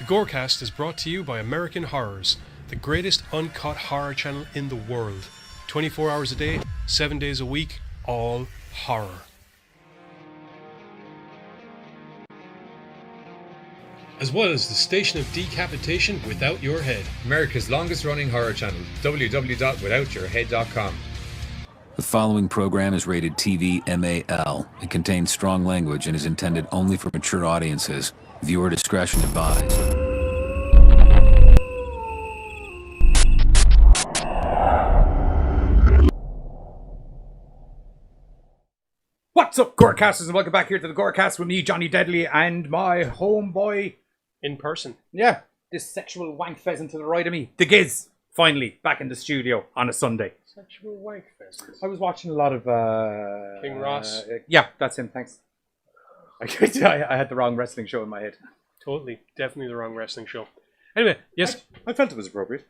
GoreCast is brought to you by American Horrors, the greatest uncut horror channel in the world. 24 hours a day, 7 days a week, all horror. As well as the station of decapitation without your head. America's longest running horror channel, www.withoutyourhead.com. The following program is rated TV MAL. It contains strong language and is intended only for mature audiences. Viewer discretion advised. What's up, GoreCasters, and welcome back here to the GoreCast with me, Johnny Deadly, and my homeboy... In person. Yeah, this sexual wank pheasant to the right of me, the Giz, finally back in the studio on a Sunday. Sexual wank pheasants. I was watching a lot of... King Ross. Yeah, that's him, thanks. I had the wrong wrestling show in my head. Totally. Definitely the wrong wrestling show. Anyway, yes. I felt it was appropriate.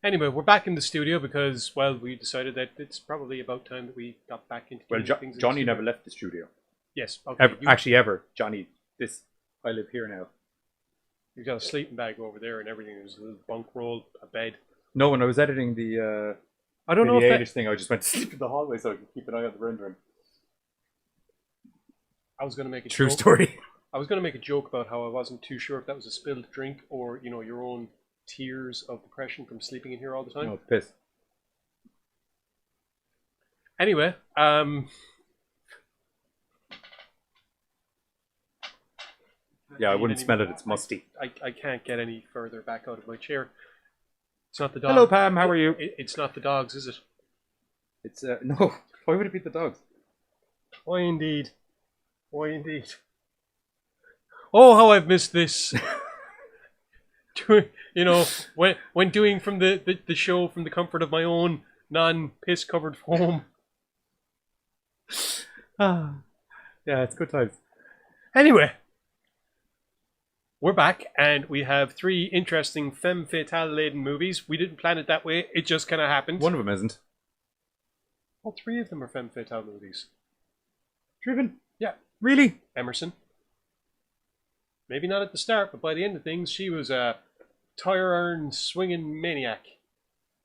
Anyway, we're back in the studio because, well, we decided that it's probably about time that we got back into Well, doing things. Johnny never left the studio. Yes. Okay. Ever. Johnny, I live here now. You've got a sleeping bag over there and everything. There's a little bunk roll, a bed. No, when I was editing the... I don't know if that thing, I just went to sleep in the hallway so I could keep an eye on the rendering. I was going to make a True joke. story. I was going to make a joke about how I wasn't too sure if that was a spilled drink or, you know, your own tears of depression from sleeping in here all the time. No, piss. Anyway, Yeah, I wouldn't smell it. It's musty. I can't get any further back out of my chair. It's not the dog. Hello, Pam. How are you? It's not the dogs, is it? It's no. Why would it be the dogs? Why indeed? Why indeed? Oh, how I've missed this. You know, when doing from the show from the comfort of my own non-piss covered home. Yeah, it's good times. Anyway, we're back and we have 3 interesting femme fatale laden movies. We didn't plan it that way; it just kind of happened. One of them isn't. All 3 of them are femme fatale movies. Driven? Yeah. Really? Emerson. Maybe not at the start, but by the end of things, she was a tire iron swinging maniac.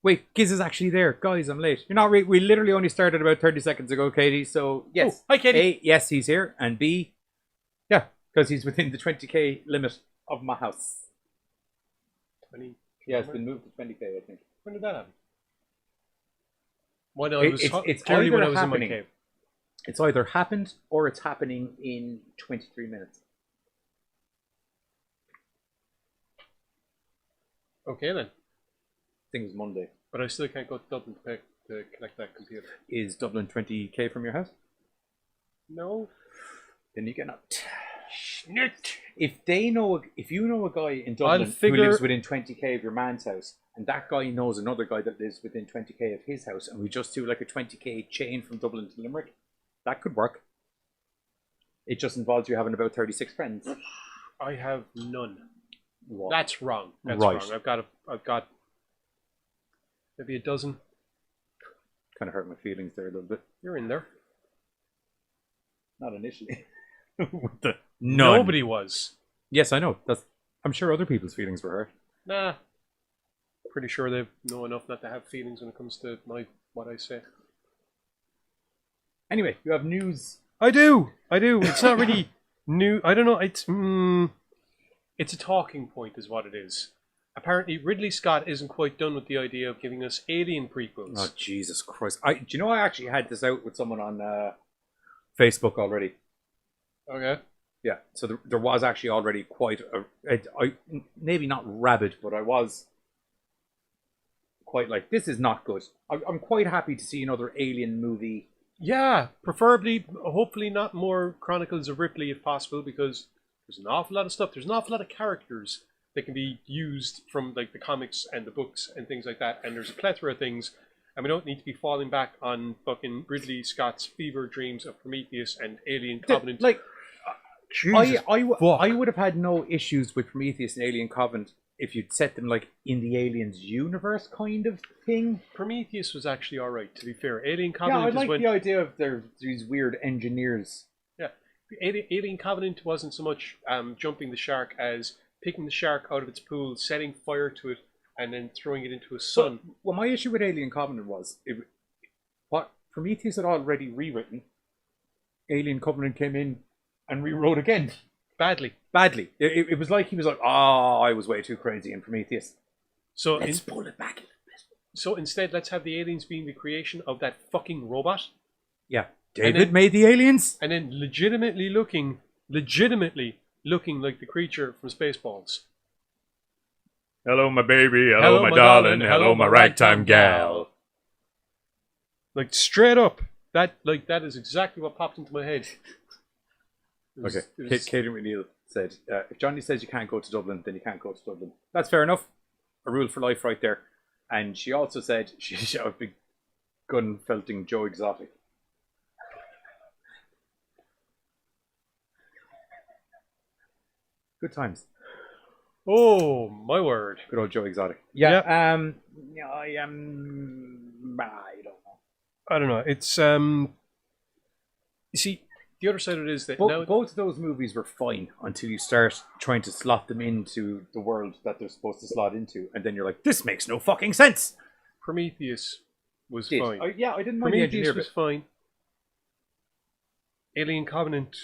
Wait, Giz is actually there. Guys, I'm late. You're not. We literally only started about 30 seconds ago, Katie. So yes. Oh, hi, Katie. A, yes, he's here, and B, yeah, because he's within the 20k limit of my house. 20. Yeah, it's been moved to 20k, I think. When did that happen? Well, no, it's clearly either when I was happening. in my cave. It's either happened or it's happening in 23 minutes. Okay then. I think it was Monday. But I still can't go to Dublin to connect that computer. Is Dublin 20k from your house? No. Then you get out. Snit. If you know a guy in Dublin who lives within 20k of your man's house, and that guy knows another guy that lives within 20k of his house, and we just do like a 20k chain from Dublin to Limerick, that could work. It just involves you having about 36 friends. I have none. What? That's wrong. That's Right. wrong. I've got maybe a dozen. Kind of hurt my feelings there a little bit. You're in there. Not initially. With the none. Nobody was. Yes, I know. I'm sure other people's feelings were hurt. Nah. Pretty sure they know enough not to have feelings when it comes to what I say. Anyway, you have news. I do. It's not really new. I don't know. It's a talking point, is what it is. Apparently, Ridley Scott isn't quite done with the idea of giving us Alien prequels. Oh, Jesus Christ. Do you know I actually had this out with someone on Facebook already? Okay. Yeah, so there was actually already quite maybe not rabid, but I was quite like, this is not good. I'm quite happy to see another Alien movie. Yeah, preferably, hopefully not more Chronicles of Ripley if possible, because there's an awful lot of stuff. There's an awful lot of characters that can be used from like the comics and the books and things like that, and there's a plethora of things, and we don't need to be falling back on fucking Ridley Scott's fever dreams of Prometheus and Alien Covenant. I would have had no issues with Prometheus and Alien Covenant if you'd set them like in the Aliens universe kind of thing. Prometheus was actually alright, to be fair. Alien Yeah, Covenant I like is when... the idea of these weird engineers. Yeah. Alien Covenant wasn't so much jumping the shark as picking the shark out of its pool, setting fire to it, and then throwing it into a sun. Well, my issue with Alien Covenant was what Prometheus had already rewritten. Alien Covenant came in and rewrote again. Badly. It was like he was like, oh, I was way too crazy in Prometheus. So let's pull it back a little bit. So instead, let's have the aliens being the creation of that fucking robot. Yeah. David made the aliens. And then legitimately looking like the creature from Spaceballs. Hello, my baby. Hello, my darling. Hello, my ragtime gal. Like, straight up. That is exactly what popped into my head. Okay. Caden McNeil said, if Johnny says you can't go to Dublin, then you can't go to Dublin. That's fair enough. A rule for life right there. And she also said she's a big gun-felting Joe Exotic. Good times. Oh, my word. Good old Joe Exotic. Yeah. I don't know. It's you see, the other side of it is that both of those movies were fine until you start trying to slot them into the world that they're supposed to slot into, and then you're like, this makes no fucking sense. Prometheus was fine. I didn't mind the engineer bit. Fine. Alien Covenant.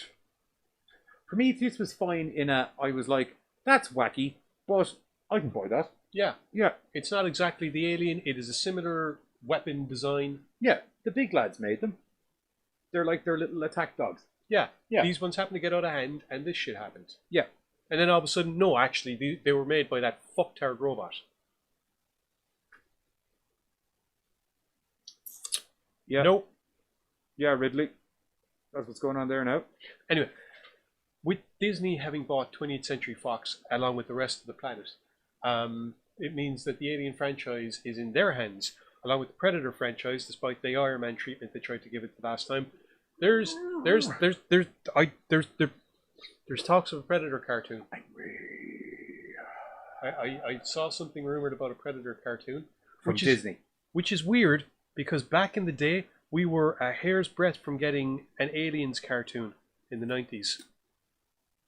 Prometheus was fine I was like, that's wacky, but I can buy that. Yeah. Yeah. It's not exactly the Alien. It is a similar weapon design. Yeah. The big lads made them. They're like their little attack dogs. Yeah. Yeah. These ones happen to get out of hand, and this shit happened. Yeah. And then all of a sudden, no, actually, they were made by that fucktard robot. Yeah. Nope. Yeah, Ridley. That's what's going on there now. Anyway, with Disney having bought 20th Century Fox along with the rest of the planet, it means that the Alien franchise is in their hands, along with the Predator franchise, despite the Iron Man treatment they tried to give it the last time. There's talks of a Predator cartoon. I saw something rumored about a Predator cartoon from Disney, which is weird because back in the day we were a hair's breadth from getting an Aliens cartoon in the 90s.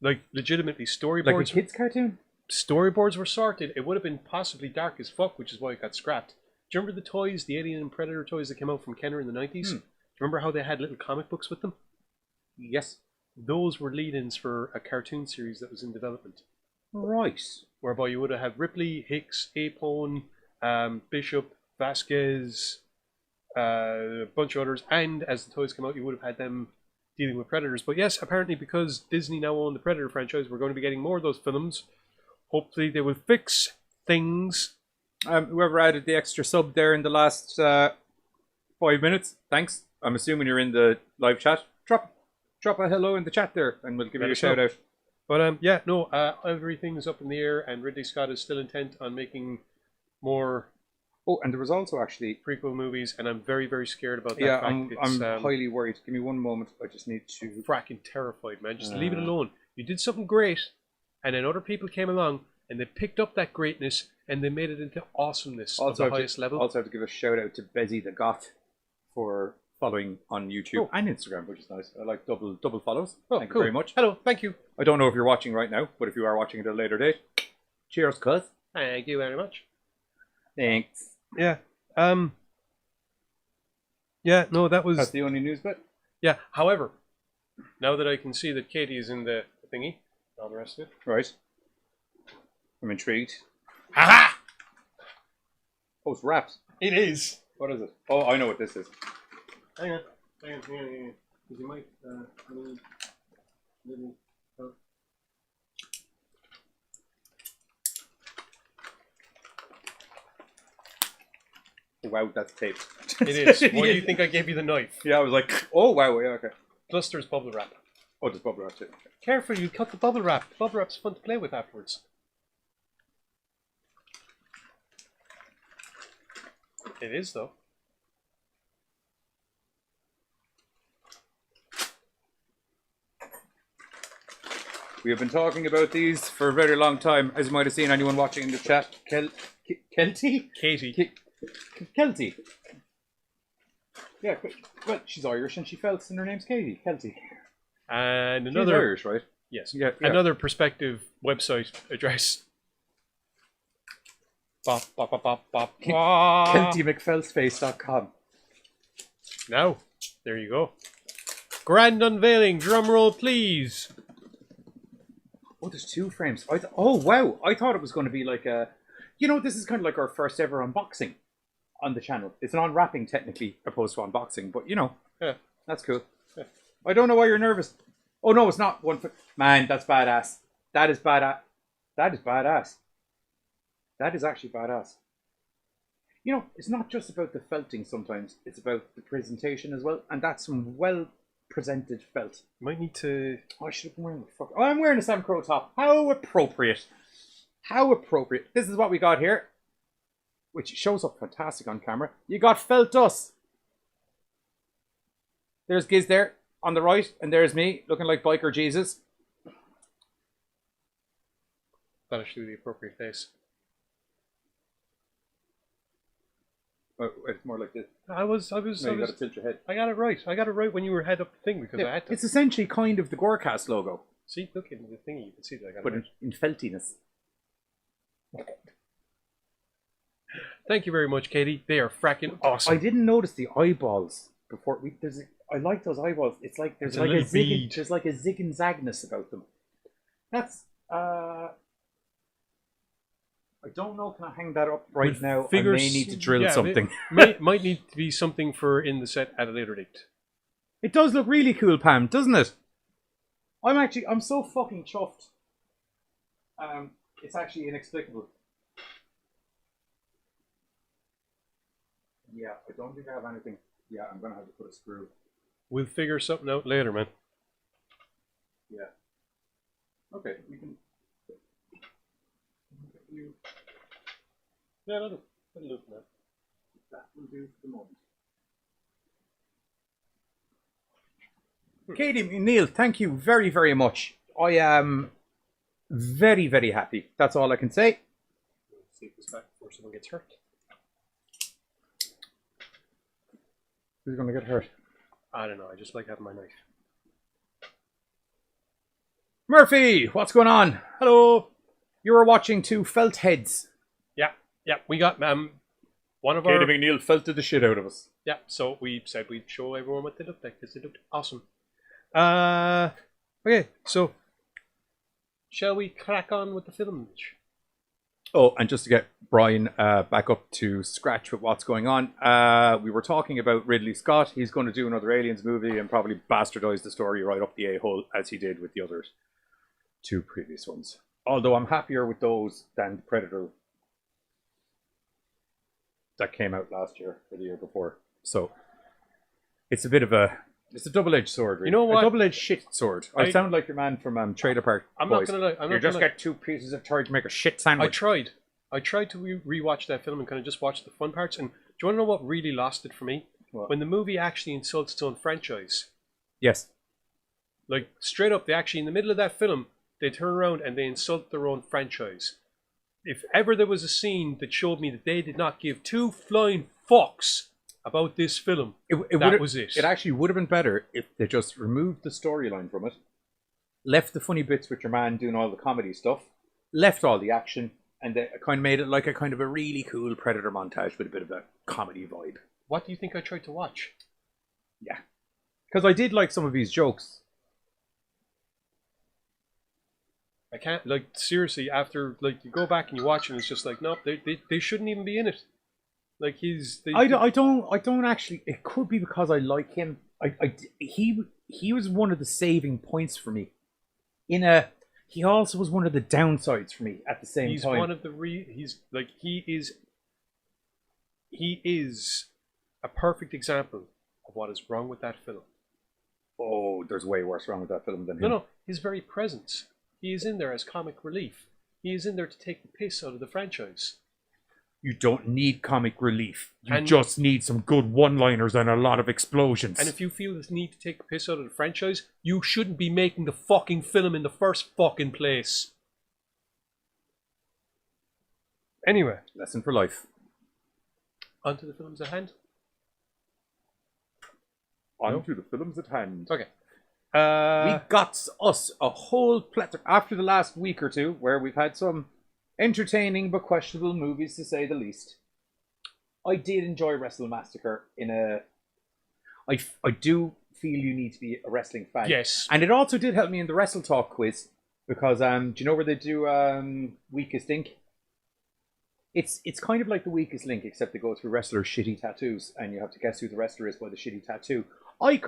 Like legitimately storyboards. Like a kids cartoon? Storyboards were sorted. It would have been possibly dark as fuck, which is why it got scrapped. Do you remember the toys, the Alien and Predator toys that came out from Canon in the 90s? Do you remember how they had little comic books with them? Yes. Those were lead-ins for a cartoon series that was in development. Right. Whereby you would have had Ripley, Hicks, Apone, Bishop, Vasquez, a bunch of others, and as the toys come out, you would have had them dealing with Predators. But yes, apparently because Disney now own the Predator franchise, we're going to be getting more of those films. Hopefully they will fix things. Whoever added the extra sub there in the last 5 minutes, thanks. I'm assuming you're in the live chat. Drop a hello in the chat there, and we'll give you a shout out. But everything's up in the air, and Ridley Scott is still intent on making more. Oh, and there was also actually prequel movies, and I'm very, very scared about that. Yeah, fact. I'm highly worried. Give me one moment. I just need to. Fracking terrified, man. Just leave it alone. You did something great, and then other people came along and they picked up that greatness and they made it into awesomeness at the highest level. Also, have to give a shout out to Bezzy the Goth for following on YouTube and Instagram, which is nice. I like double follows. Oh, thank cool. you very much. Hello, thank you. I don't know if you're watching right now, but if you are watching at a later date, cheers, cuz. Thank you very much. Thanks. Yeah. Yeah, no, that's the only news bit. Yeah, however, now that I can see that Katie is in the thingy, all the rest of it. Right. I'm intrigued. Ha-ha! Oh, it's wrapped. It is. What is it? Oh, I know what this is. Hang on. Because you might little Wow, that's taped. It is. Why do you think I gave you the knife? Yeah, I was like, oh wow, yeah, okay. Plus there's bubble wrap. Oh, there's bubble wrap too. Okay. Careful, you cut the bubble wrap. The bubble wrap's fun to play with afterwards. It is, though. We have been talking about these for a very long time, as you might have seen anyone watching in the chat. Kelty? Katie. Kelty. Yeah, well, she's Irish and she felt, and her name's Katie. Kelty. And She's another Irish, right? yes, Yeah. another prospective website address. Bop, bop, bop, bop, bop. KeltyMcFellsface.com. Now, there you go. Grand unveiling. Drum roll, please. Oh, there's 2 frames. Oh, wow. I thought it was going to be like a... You know, this is kind of like our first ever unboxing on the channel. It's an unwrapping, technically, opposed to unboxing. But, you know, Yeah. that's cool. Yeah. I don't know why you're nervous. Oh, no, it's not. Man, that's badass. That is badass. That is badass. That is actually badass. You know, it's not just about the felting sometimes. It's about the presentation as well. And that's some well-presented felt. Might need to... Oh, I should have been wearing the fuck... Oh, I'm wearing a Sam Crow top. How appropriate. How appropriate. This is what we got here. Which shows up fantastic on camera. You got felt dust. There's Giz there on the right. And there's me looking like Biker Jesus. That'll show the appropriate face. Oh, it's more like this. I was. No, you got to tilt your head. I got it right. I got it right when you were head up the thing because I had to. It's essentially kind of the GoreCast logo. See, look in the thingy. You can see that I got But it right. in feltiness. Thank you very much, Katie. They are fracking awesome. I didn't notice the eyeballs before. I like those eyeballs. It's like there's It's a like a little zig. bead. There's like a zig and zagness about them. That's I don't know. Can I hang that up right With now? figures- I may need to drill yeah, something. might need to be something for in the set at a later date. It does look really cool, Pam, doesn't it? I'm so fucking chuffed. It's actually inexplicable. Yeah, I don't think I have anything. Yeah, I'm gonna have to put a screw. We'll figure something out later, man. Yeah. Okay, we can. Yeah, that'll do for now. That will do for the moment. Katie Neil, thank you very, very much. I am very, very happy. That's all I can say. Let's take this back before someone gets hurt. Who's going to get hurt? I don't know. I just like having my knife. Murphy, what's going on? Hello. You were watching 2 felt heads. Yeah. We got one of Katie our. McNeil felted the shit out of us. Yeah. So we said we'd show everyone what they looked like because they looked awesome. Okay. So, shall we crack on with the films? Oh, and just to get Brian back up to scratch with what's going on, we were talking about Ridley Scott. He's going to do another Aliens movie and probably bastardize the story right up the a-hole as he did with the other 2 previous ones. Although I'm happier with those than Predator that came out last year or the year before. So it's a bit of it's a double-edged sword, really. You know what? A double-edged shit sword. I sound like your man from Trailer Park I'm Boys. not gonna lie. You just get 2 pieces of turd to make a shit sandwich. I tried to rewatch that film and kind of just watch the fun parts. And do you want to know what really lost it for me? What? When the movie actually insults its own franchise. Yes. Like, straight up, they actually, in the middle of that film, they turn around and they insult their own franchise. If ever there was a scene that showed me that they did not give 2 flying fucks about this film, that was it. It actually would have been better if they just removed the storyline from it, left the funny bits with your man doing all the comedy stuff, left all the action, and they kind of made it like a kind of a really cool Predator montage with a bit of a comedy vibe. What do you think I tried to watch? Yeah. Because I did like some of his jokes. I can't, like, seriously, after, like, you go back and you watch it and it's just like, nope, they shouldn't even be in it. Like, I don't actually, it could be because I like him. He was one of the saving points for me. He also was one of the downsides for me at the same time. He's one of the he is a perfect example of what is wrong with that film. Oh, there's way worse wrong with that film than him. No, his very presence. He is in there as comic relief. He is in there to take the piss out of the franchise. You don't need comic relief. You just need some good one-liners and a lot of explosions. And if you feel this need to take the piss out of the franchise, you shouldn't be making the fucking film in the first fucking place. Anyway. Lesson for life. On to the films at hand. On to the films at hand. Okay. We got us a whole plethora after the last week or two where we've had some entertaining but questionable movies, to say the least. I did enjoy Wrestle Massacre I do feel you need to be a wrestling fan. Yes. And it also did help me in the Wrestle Talk quiz because do you know where they do Weakest Link? It's kind of like the Weakest Link, except they go through wrestlers' shitty tattoos and you have to guess who the wrestler is by the shitty tattoo. I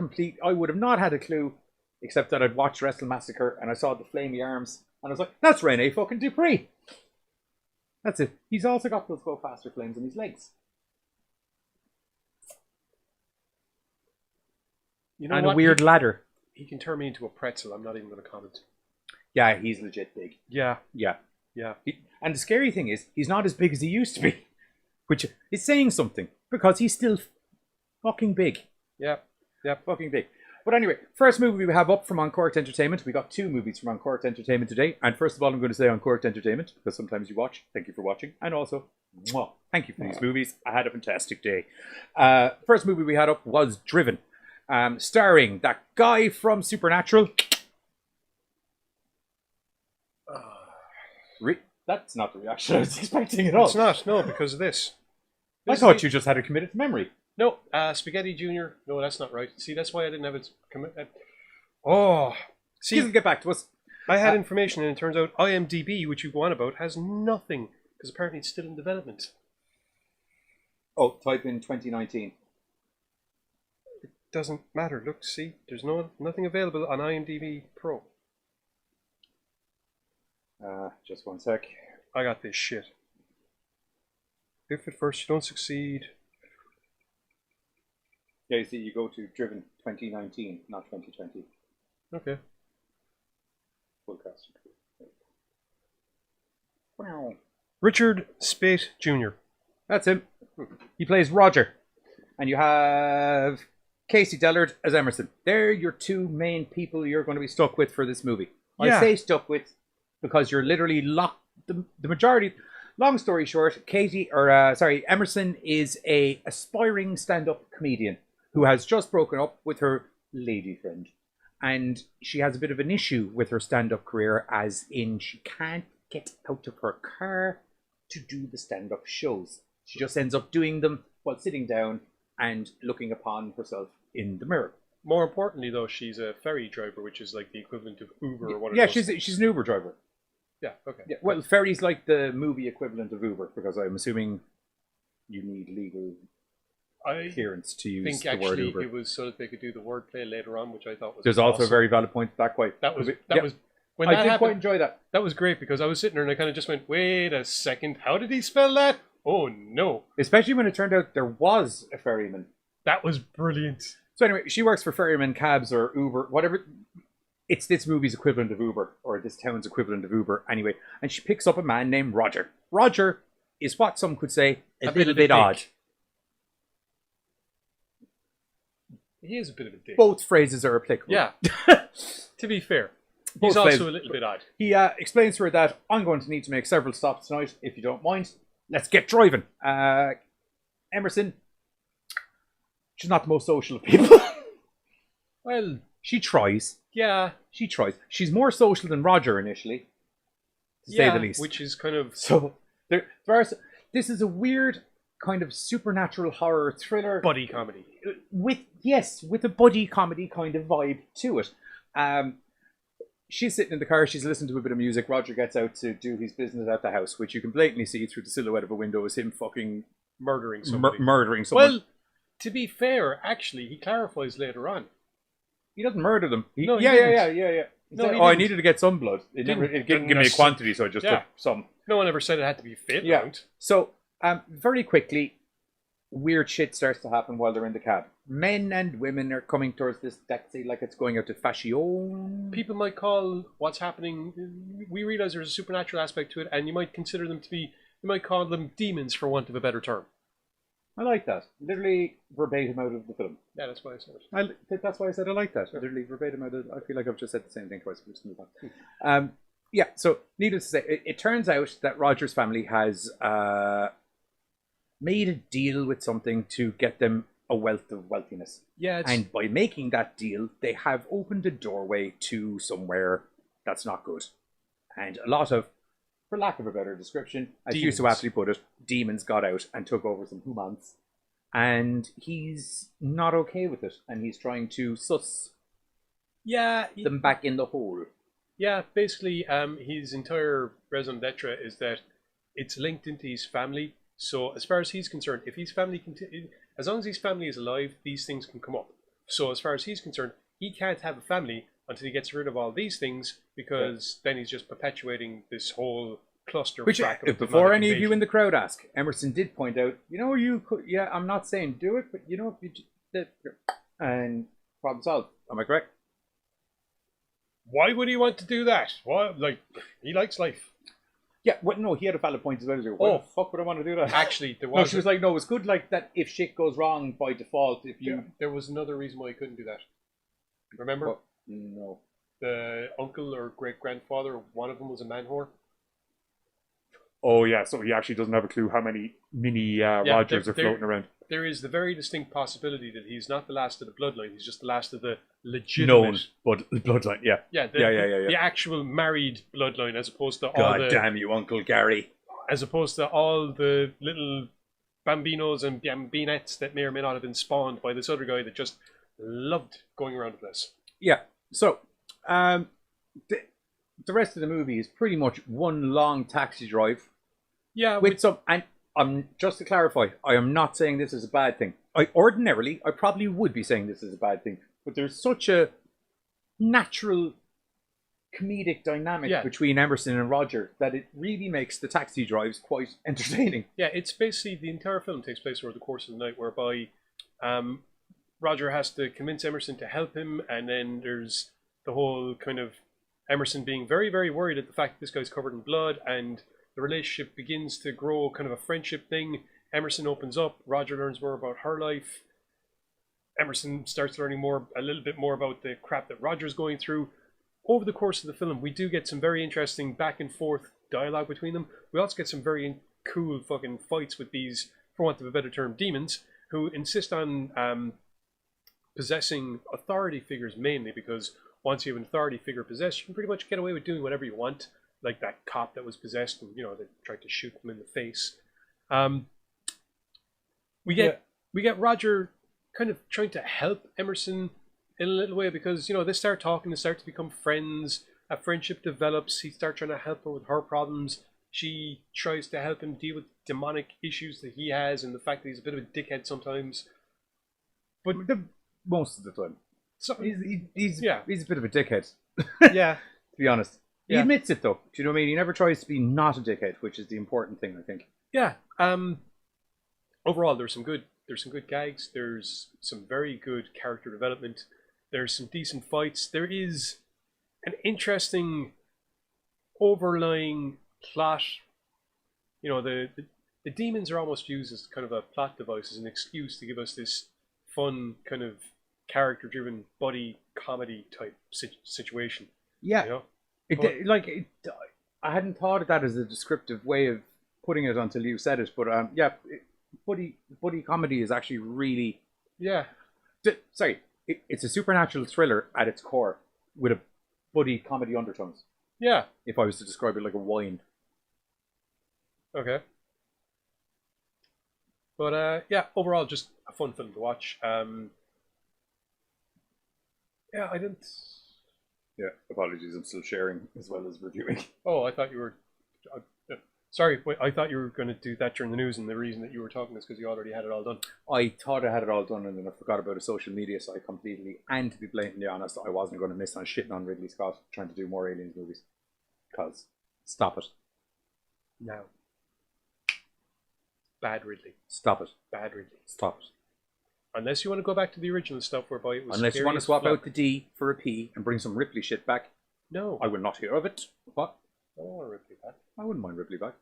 would have not had a clue, except that I'd watched Wrestle Massacre and I saw the flamey arms and I was like, that's Rene fucking Dupree. That's it. He's also got those Go Faster flames on his legs. You know and what? A weird ladder. He can turn me into a pretzel. I'm not even going to comment. Yeah, he's legit big. Yeah. Yeah. Yeah. And the scary thing is, he's not as big as he used to be. Which is saying something. Because he's still fucking big. Yeah. Yeah. Fucking big. But anyway, first movie we have up from Uncorked Entertainment. We got 2 movies from Uncorked Entertainment today. And first of all, I'm going to say Uncorked Entertainment, because sometimes you watch. Thank you for watching. And also, mwah, thank you for these movies. I had a fantastic day. First movie we had up was Driven. Starring that guy from Supernatural. That's not the reaction I was expecting at all. It's not, no, because of this. I thought you just had it committed to memory. No, Spaghetti Junior. No, that's not right. See, that's why I didn't have it committed. Oh, see, He doesn't get back to us. I had information, and it turns out IMDb, which you go on about, has nothing because apparently it's still in development. Oh, type in 2019. It doesn't matter. Look, see, there's nothing available on IMDb Pro. Just one sec. I got this shit. If at first you don't succeed. Yeah, you see, you go to Driven 2019, not 2020. Okay. Full cast. Wow. Richard Speight Jr. That's him. He plays Roger. And you have Casey Dellard as Emerson. They're your 2 main people you're going to be stuck with for this movie. Yeah. I say stuck with because you're literally locked. The majority. Long story short, Emerson is a aspiring stand-up comedian who has just broken up with her lady friend. And she has a bit of an issue with her stand-up career, as in she can't get out of her car to do the stand-up shows. She just ends up doing them while sitting down and looking upon herself in the mirror. More importantly, though, she's a ferry driver, which is like the equivalent of Uber or whatever. Yeah, she's an Uber driver. Yeah, okay. Yeah, well, ferry's like the movie equivalent of Uber, because I'm assuming you need legal clearance to use the word Uber. It was so that they could do the wordplay later on, which I thought was There's awesome. also a very valid point to that quite. That was when I that did happened, quite enjoy that. That was great because I was sitting there and I kind of just went, wait a second, how did he spell that? Oh no. Especially when it turned out there was a ferryman. That was brilliant. So anyway, she works for Ferryman Cabs or Uber, whatever. It's this movie's equivalent of Uber, or this town's equivalent of Uber, anyway. And she picks up a man named Roger. Roger is what some could say a little bit odd. He is a bit of a dick. Both phrases are applicable. Yeah. To be fair. He's Both also phrases. a little bit odd. He explains to her that I'm going to need to make several stops tonight, if you don't mind. Let's get driving. Emerson, she's not the most social of people. Well, she tries. Yeah. She tries. She's more social than Roger initially, to say the least. Which is kind of... So, this is a weird kind of supernatural horror thriller. Buddy comedy. With a buddy comedy kind of vibe to it. She's sitting in the car, she's listening to a bit of music. Roger gets out to do his business at the house, which you can blatantly see through the silhouette of a window is him fucking murdering somebody. Murdering someone. Well, to be fair, actually, he clarifies later on. He doesn't murder them. Yeah. No, I needed to get some blood. It didn't give me a quantity, so I just took some. No one ever said it had to be fit. Yeah. Right? So, very quickly, weird shit starts to happen while they're in the cab. Men and women are coming towards this taxi like it's going out to fashion. People might call what's happening... We realize there's a supernatural aspect to it, and you might consider them to be... You might call them demons, for want of a better term. I like that. Literally verbatim out of the film. Yeah, that's why I said it. That's why I said I like that. Literally verbatim out of... I feel like I've just said the same thing twice. We'll just move on. Yeah, so needless to say, it turns out that Roger's family has made a deal with something to get them a wealth of wealthiness. Yeah, and by making that deal, they have opened a doorway to somewhere that's not good. And a lot of, for lack of a better description, as you so aptly put it, demons got out and took over some humans. And he's not okay with it. And he's trying to suss them back in the hole. Yeah, basically, his entire raison d'etre is that it's linked into his family. So as far as he's concerned, if his family as long as his family is alive, these things can come up. So as far as he's concerned, he can't have a family until he gets rid of all these things, because then he's just perpetuating this whole cluster. Which, if before any of you in the crowd ask, Emerson did point out, you could, I'm not saying do it, but if you did, and problem solved. Am I correct? Why would he want to do that? Well, he likes life. Yeah, well, no, he had a valid point as well. Why the fuck would I want to do that? Actually, there was. No, she was like, no, it's good like that if shit goes wrong by default. If you, there was another reason why he couldn't do that. Remember? What? No. The uncle or great grandfather, one of them was a man whore. Oh yeah, so he actually doesn't have a clue how many mini Rogers are floating around. There is the very distinct possibility that he's not the last of the bloodline; he's just the last of the legitimate bloodline. Yeah, the actual married bloodline, as opposed to God damn you, Uncle Gary, as opposed to all the little bambinos and bambinettes that may or may not have been spawned by this other guy that just loved going around the place. Yeah. So, the rest of the movie is pretty much one long taxi drive. Yeah, with some, and just to clarify, I am not saying this is a bad thing. I probably would be saying this is a bad thing, but there's such a natural comedic dynamic between Emerson and Roger that it really makes the taxi drives quite entertaining. Yeah, it's basically the entire film takes place over the course of the night, whereby Roger has to convince Emerson to help him, and then there's the whole kind of Emerson being very, very worried at the fact that this guy's covered in blood, and the relationship begins to grow, kind of a friendship thing. Emerson opens up, Roger learns more about her life. Emerson starts learning a little bit more about the crap that Roger's going through. Over the course of the film, we do get some very interesting back and forth dialogue between them. We also get some very cool fucking fights with these, for want of a better term, demons, who insist on possessing authority figures, mainly because once you have an authority figure possessed, you can pretty much get away with doing whatever you want, like that cop that was possessed and they tried to shoot them in the face. We get Roger kind of trying to help Emerson in a little way, because they start talking, they start to become friends, a friendship develops, he starts trying to help her with her problems, she tries to help him deal with demonic issues that he has and the fact that he's a bit of a dickhead sometimes. But most of the time. So he's a bit of a dickhead. Yeah. To be honest. He admits it though. Do you know what I mean? He never tries to be not a dickhead, which is the important thing, I think. Yeah. Overall there's some good gags, there's some very good character development, there's some decent fights, there is an interesting overlying plot. The demons are almost used as kind of a plot device, as an excuse to give us this fun kind of character-driven buddy comedy type situation. Yeah, I hadn't thought of that as a descriptive way of putting it until you said it. But buddy comedy is actually really it's a supernatural thriller at its core with a buddy comedy undertones. Yeah, if I was to describe it like a wine. Okay. But overall, just a fun film to watch. I didn't. Yeah, apologies. I'm still sharing as well as reviewing. Oh, I thought you were. Sorry, I thought you were going to do that during the news, and the reason that you were talking is because you already had it all done. I thought I had it all done, and then I forgot about the social media side completely. And to be blatantly honest, I wasn't going to miss on shitting on Ridley Scott trying to do more Aliens movies. Because, stop it. No. Bad Ridley. Stop it. Bad Ridley. Stop it. Unless you want to go back to the original stuff whereby it was. Unless you want to swap out the D for a P and bring some Ripley shit back. No. I will not hear of it. What? I don't want Ripley back. I wouldn't mind Ripley back.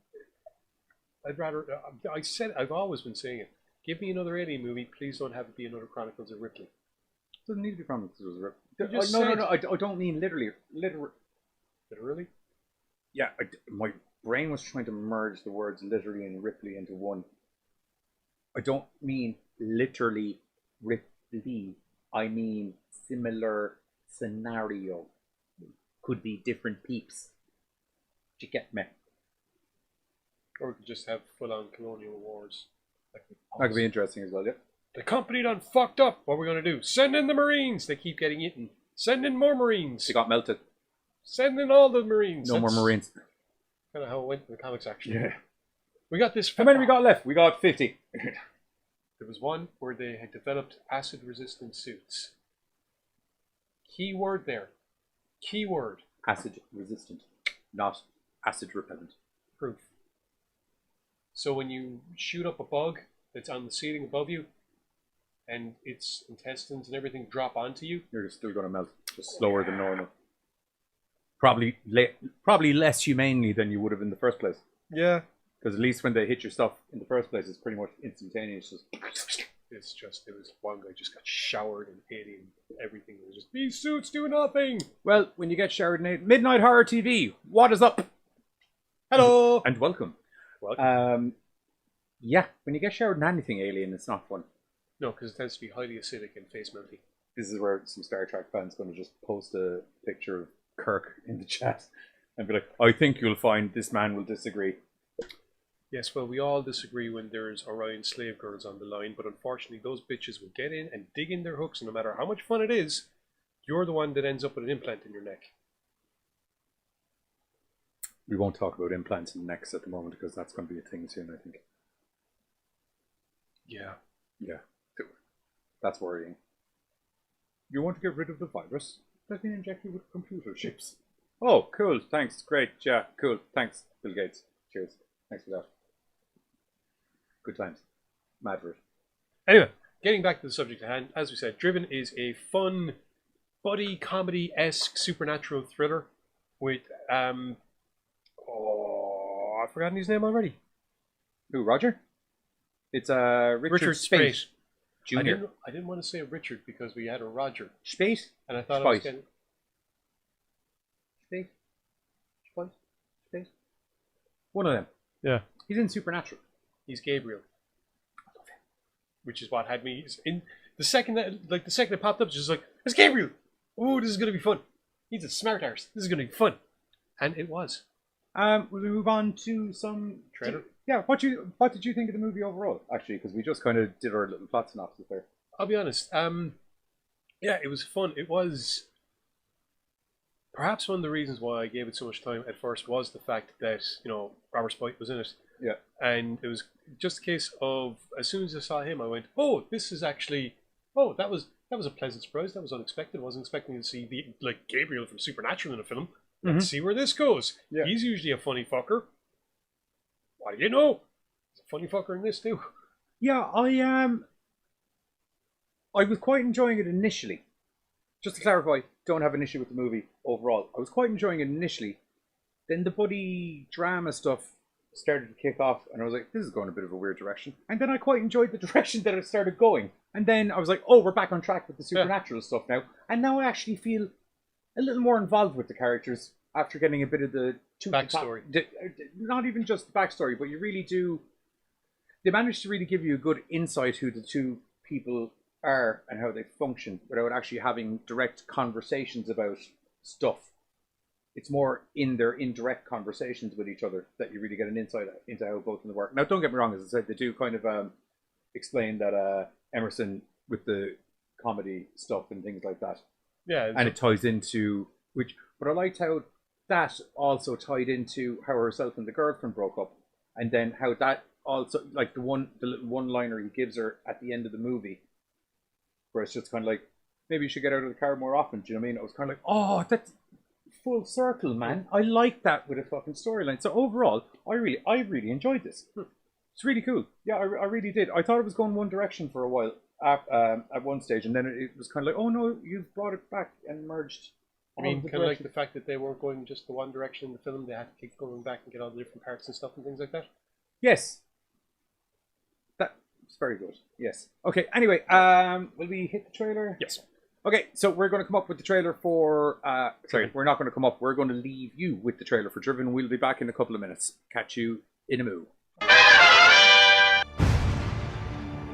I'd rather. I've always been saying it. Give me another Alien movie. Please don't have it be another Chronicles of Ripley. It doesn't need to be Chronicles of Ripley. No. I don't mean literally. Literally? Yeah, my brain was trying to merge the words literally and Ripley into one. I don't mean literally Ripley, I mean similar scenario. Could be different peeps. Do you get me? Or we could just have full-on colonial wars. That could be interesting as well, yeah. The company done fucked up. What are we going to do? Send in the Marines. They keep getting eaten. Send in more Marines. They got melted. Send in all the Marines. No more Marines. Kind of how it went in the comics, actually. Yeah. We got this. How many we got left? We got 50. There was one where they had developed acid-resistant suits. Keyword there. Keyword. Acid resistant, not acid repellent. Proof. So when you shoot up a bug that's on the ceiling above you, and its intestines and everything drop onto you, You're still going to melt, just slower than normal. Probably less humanely than you would have in the first place. yeah, Because at least when they hit your stuff in the first place, it's pretty much instantaneous. there was one guy just got showered in alien everything. It was just, these suits do nothing. Well, when you get showered in Midnight Horror TV, what is up? Hello. And welcome. Welcome. Yeah, when you get showered in anything alien, it's not fun. No, because it tends to be highly acidic and face melty. This is where some Star Trek fans going to just post a picture of Kirk in the chat and be like, I think you'll find this man will disagree. Yes, well, we all disagree when there's Orion slave girls on the line, but unfortunately those bitches will get in and dig in their hooks, and no matter how much fun it is, you're the one that ends up with an implant in your neck. We won't talk about implants in necks at the moment because that's going to be a thing soon, I think. Yeah. Yeah, that's worrying. You want to get rid of the virus? Let me inject you with computer chips. Oh, cool, thanks, great, yeah, cool, thanks, Bill Gates. Cheers, thanks for that. Good times. Mad for it. Anyway, getting back to the subject at hand, as we said, Driven is a fun, buddy comedy-esque supernatural thriller with, I've forgotten his name already. Who, Roger? It's Richard Speight. Junior. I didn't want to say Richard because we had a Roger. Speight? And I thought Speight. I was getting... Speight? One of them. Yeah. He's in Supernatural. He's Gabriel. I love him. Which is what had me in the second that it popped up, just like, it's Gabriel. Oh, this is gonna be fun. He's a smart arse. This is gonna be fun. And it was. Will we move on to some trailer? Yeah, what did you think of the movie overall? Actually, because we just kind of did our little plot synopsis there. I'll be honest. Yeah, it was fun. It was perhaps one of the reasons why I gave it so much time at first was the fact that Robert Speight was in it. Yeah, and it was just a case of as soon as I saw him, I went, "Oh, this is actually that was a pleasant surprise. That was unexpected. I wasn't expecting to see Gabriel from Supernatural in a film. Let's see where this goes. Yeah. He's usually a funny fucker. What do you know? He's a funny fucker in this too." Yeah, I was quite enjoying it initially. Just to clarify, don't have an issue with the movie overall. I was quite enjoying it initially. Then the buddy drama stuff started to kick off, and I was like, this is going a bit of a weird direction. And then I quite enjoyed the direction that it started going. And then I was like, oh, we're back on track with the supernatural stuff now. And now I actually feel a little more involved with the characters after getting a bit of the backstory. Not even just the backstory, but you really do. They managed to really give you a good insight who the two people are and how they function without actually having direct conversations about stuff. It's more in their indirect conversations with each other that you really get an insight into how both of them work. Now, don't get me wrong, as I said, they do kind of explain that Emerson with the comedy stuff and things like that. Yeah, and it ties into but I liked how that also tied into how herself and the girlfriend broke up, and then how that also, like the little one-liner he gives her at the end of the movie, where it's just kind of like, maybe you should get out of the car more often. Do you know what I mean? It was kind of like, oh, that's full circle, man. I like that with a fucking storyline. So overall, I really enjoyed this. It's really cool. Yeah, I really did. I thought it was going one direction for a while at one stage, and then it was kind of like, oh no, you've brought it back and merged. I mean, kind of like the fact that they weren't going just the one direction in the film; they had to keep going back and get all the different parts and stuff and things like that. Yes, that's very good. Yes. Okay. Anyway, will we hit the trailer? Yes. Okay, so we're going to come up with the trailer for... sorry, we're not going to come up. We're going to leave you with the trailer for Driven. We'll be back in a couple of minutes. Catch you in a moo.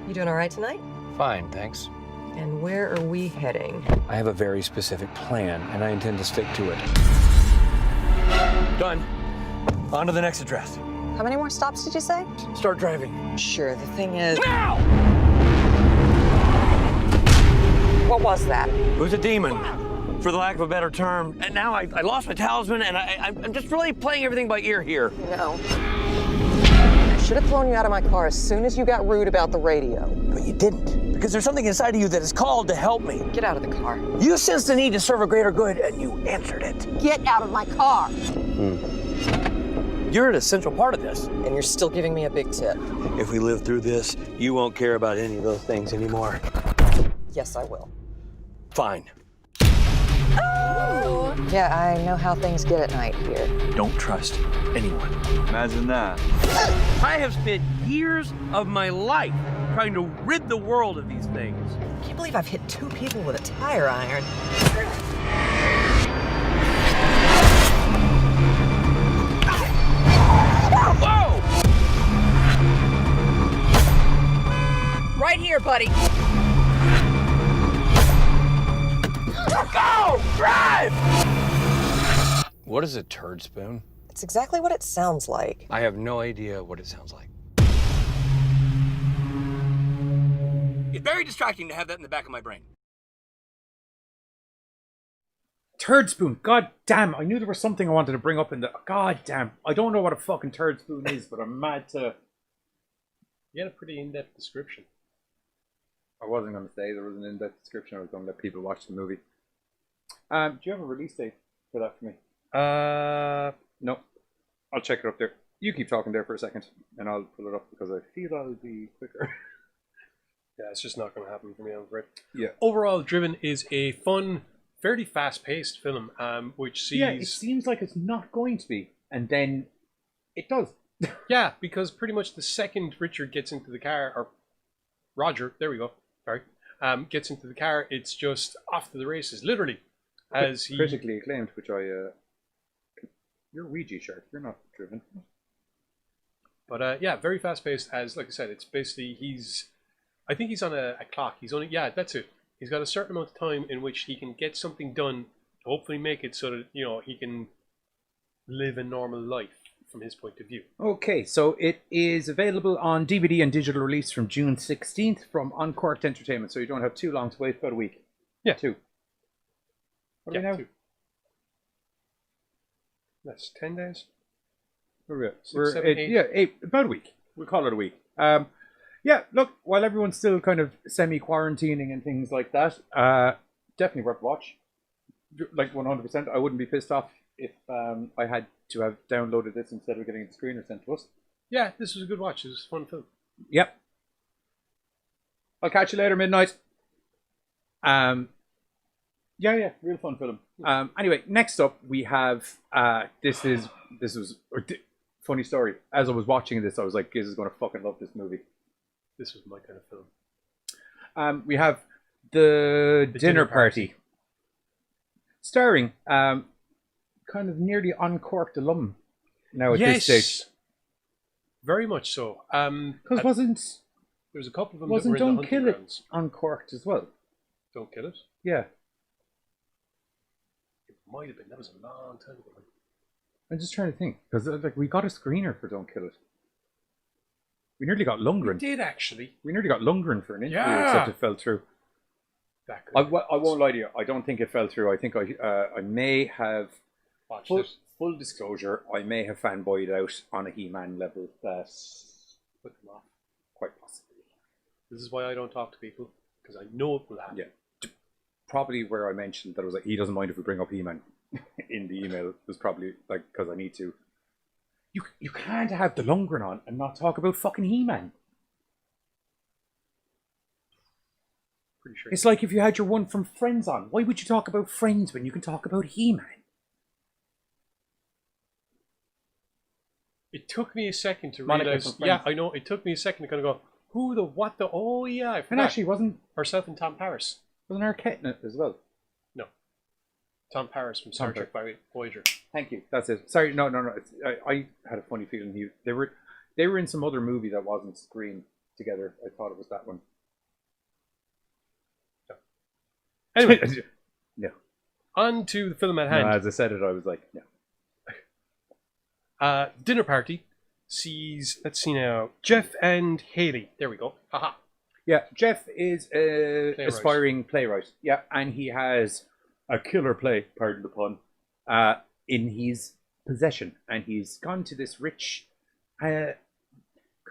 You doing all right tonight? Fine, thanks. And where are we heading? I have a very specific plan, and I intend to stick to it. Done. On to the next address. How many more stops did you say? Start driving. Sure, the thing is... Now! What was that? It was a demon, for the lack of a better term. And now I lost my talisman, and I'm just really playing everything by ear here. No. I should have thrown you out of my car as soon as you got rude about the radio. But you didn't, because there's something inside of you that is called to help me. Get out of the car. You sensed the need to serve a greater good, and you answered it. Get out of my car! You're an essential part of this. And you're still giving me a big tip. If we live through this, you won't care about any of those things anymore. Yes, I will. Fine. Yeah, I know how things get at night here. Don't trust anyone. Imagine that. I have spent years of my life trying to rid the world of these things. I can't believe I've hit 2 people with a tire iron. Whoa! Right here, buddy. Go! Drive! What is a turd spoon? It's exactly what it sounds like. I have no idea what it sounds like. It's very distracting to have that in the back of my brain. Turd spoon. God damn. I knew there was something I wanted to bring up in the... God damn. I don't know what a fucking turd spoon is, but I'm mad to... You had a pretty in-depth description. I wasn't going to say there was an in-depth description. I was going to let people watch the movie. Do you have a release date for that for me? No. I'll check it up there. You keep talking there for a second, and I'll pull it up because I feel I'll be quicker. Yeah, it's just not going to happen for me, I'm afraid. Yeah. Overall, Driven is a fun, fairly fast-paced film, which sees... Yeah, it seems like it's not going to be, and then it does. Yeah, because pretty much the second Richard gets into the car, or Roger, there we go, sorry, gets into the car, it's just off to the races, literally. As he... Critically acclaimed, which I... You're a Ouija shark, you're not Driven. But yeah, very fast-paced, as, like I said, it's basically, I think he's on a clock. He's only, yeah, that's it. He's got a certain amount of time in which he can get something done, hopefully make it so that, you know, he can live a normal life from his point of view. Okay, so it is available on DVD and digital release from June 16th from Uncorked Entertainment, so you don't have too long to wait, about a week. Yeah. 2. What are we now? 2. That's 10 days. Where are we at? 6, 7, 8. Yeah, 8, about a week. We'll call it a week. Yeah, look, while everyone's still kind of semi-quarantining and things like that, definitely worth a watch. Like 100%. I wouldn't be pissed off if I had to have downloaded this instead of getting the screener sent to us. Yeah, this was a good watch. It was a fun film. Yep. I'll catch you later, midnight. Yeah, real fun film. Anyway, next up we have this was funny story. As I was watching this, I was like, "Giz is gonna fucking love this movie." This was my kind of film. We have the dinner party, starring kind of nearly uncorked alum now at this stage. Very much so. Because wasn't there's a couple of them wasn't that were in Don't the Kill hunting It grounds. uncorked as well? Don't Kill It? Yeah. It might have been. That was a long time ago. I'm just trying to think because like we got a screener for Don't Kill It. We nearly got Lundgren. We did actually. We nearly got Lundgren for an interview, Yeah. except it fell through. I won't lie to you. I don't think it fell through. I think I may have full disclosure. I may have fanboyed out on a He-Man level that put them off. Quite possibly. This is why I don't talk to people because I know it will happen. Yeah. Probably where I mentioned that I was like, he doesn't mind if we bring up He-Man in the email was probably like because I need to. You can't have the Lundgren on and not talk about fucking He-Man. Pretty sure. It's like if you had your one from Friends on. Why would you talk about Friends when you can talk about He-Man? It took me a second to realize. Yeah, I know. It took me a second to kind of go, who the, what the, oh yeah, I forgot. And actually wasn't... Herself and Tom Paris. Wasn't Arquette in it as well? No. Tom Paris from Star Trek by Voyager. Thank you. That's it. Sorry, no. I had a funny feeling they were in some other movie that wasn't Scream together. I thought it was that one. Anyway, no. on to the film at hand. No, as I said it, I was like, no. Dinner party sees, let's see now, Jeff and Haley. There we go. Haha. Yeah, Jeff is an aspiring playwright. Yeah, and he has a killer play, pardon the pun, in his possession. And he's gone to this rich, kind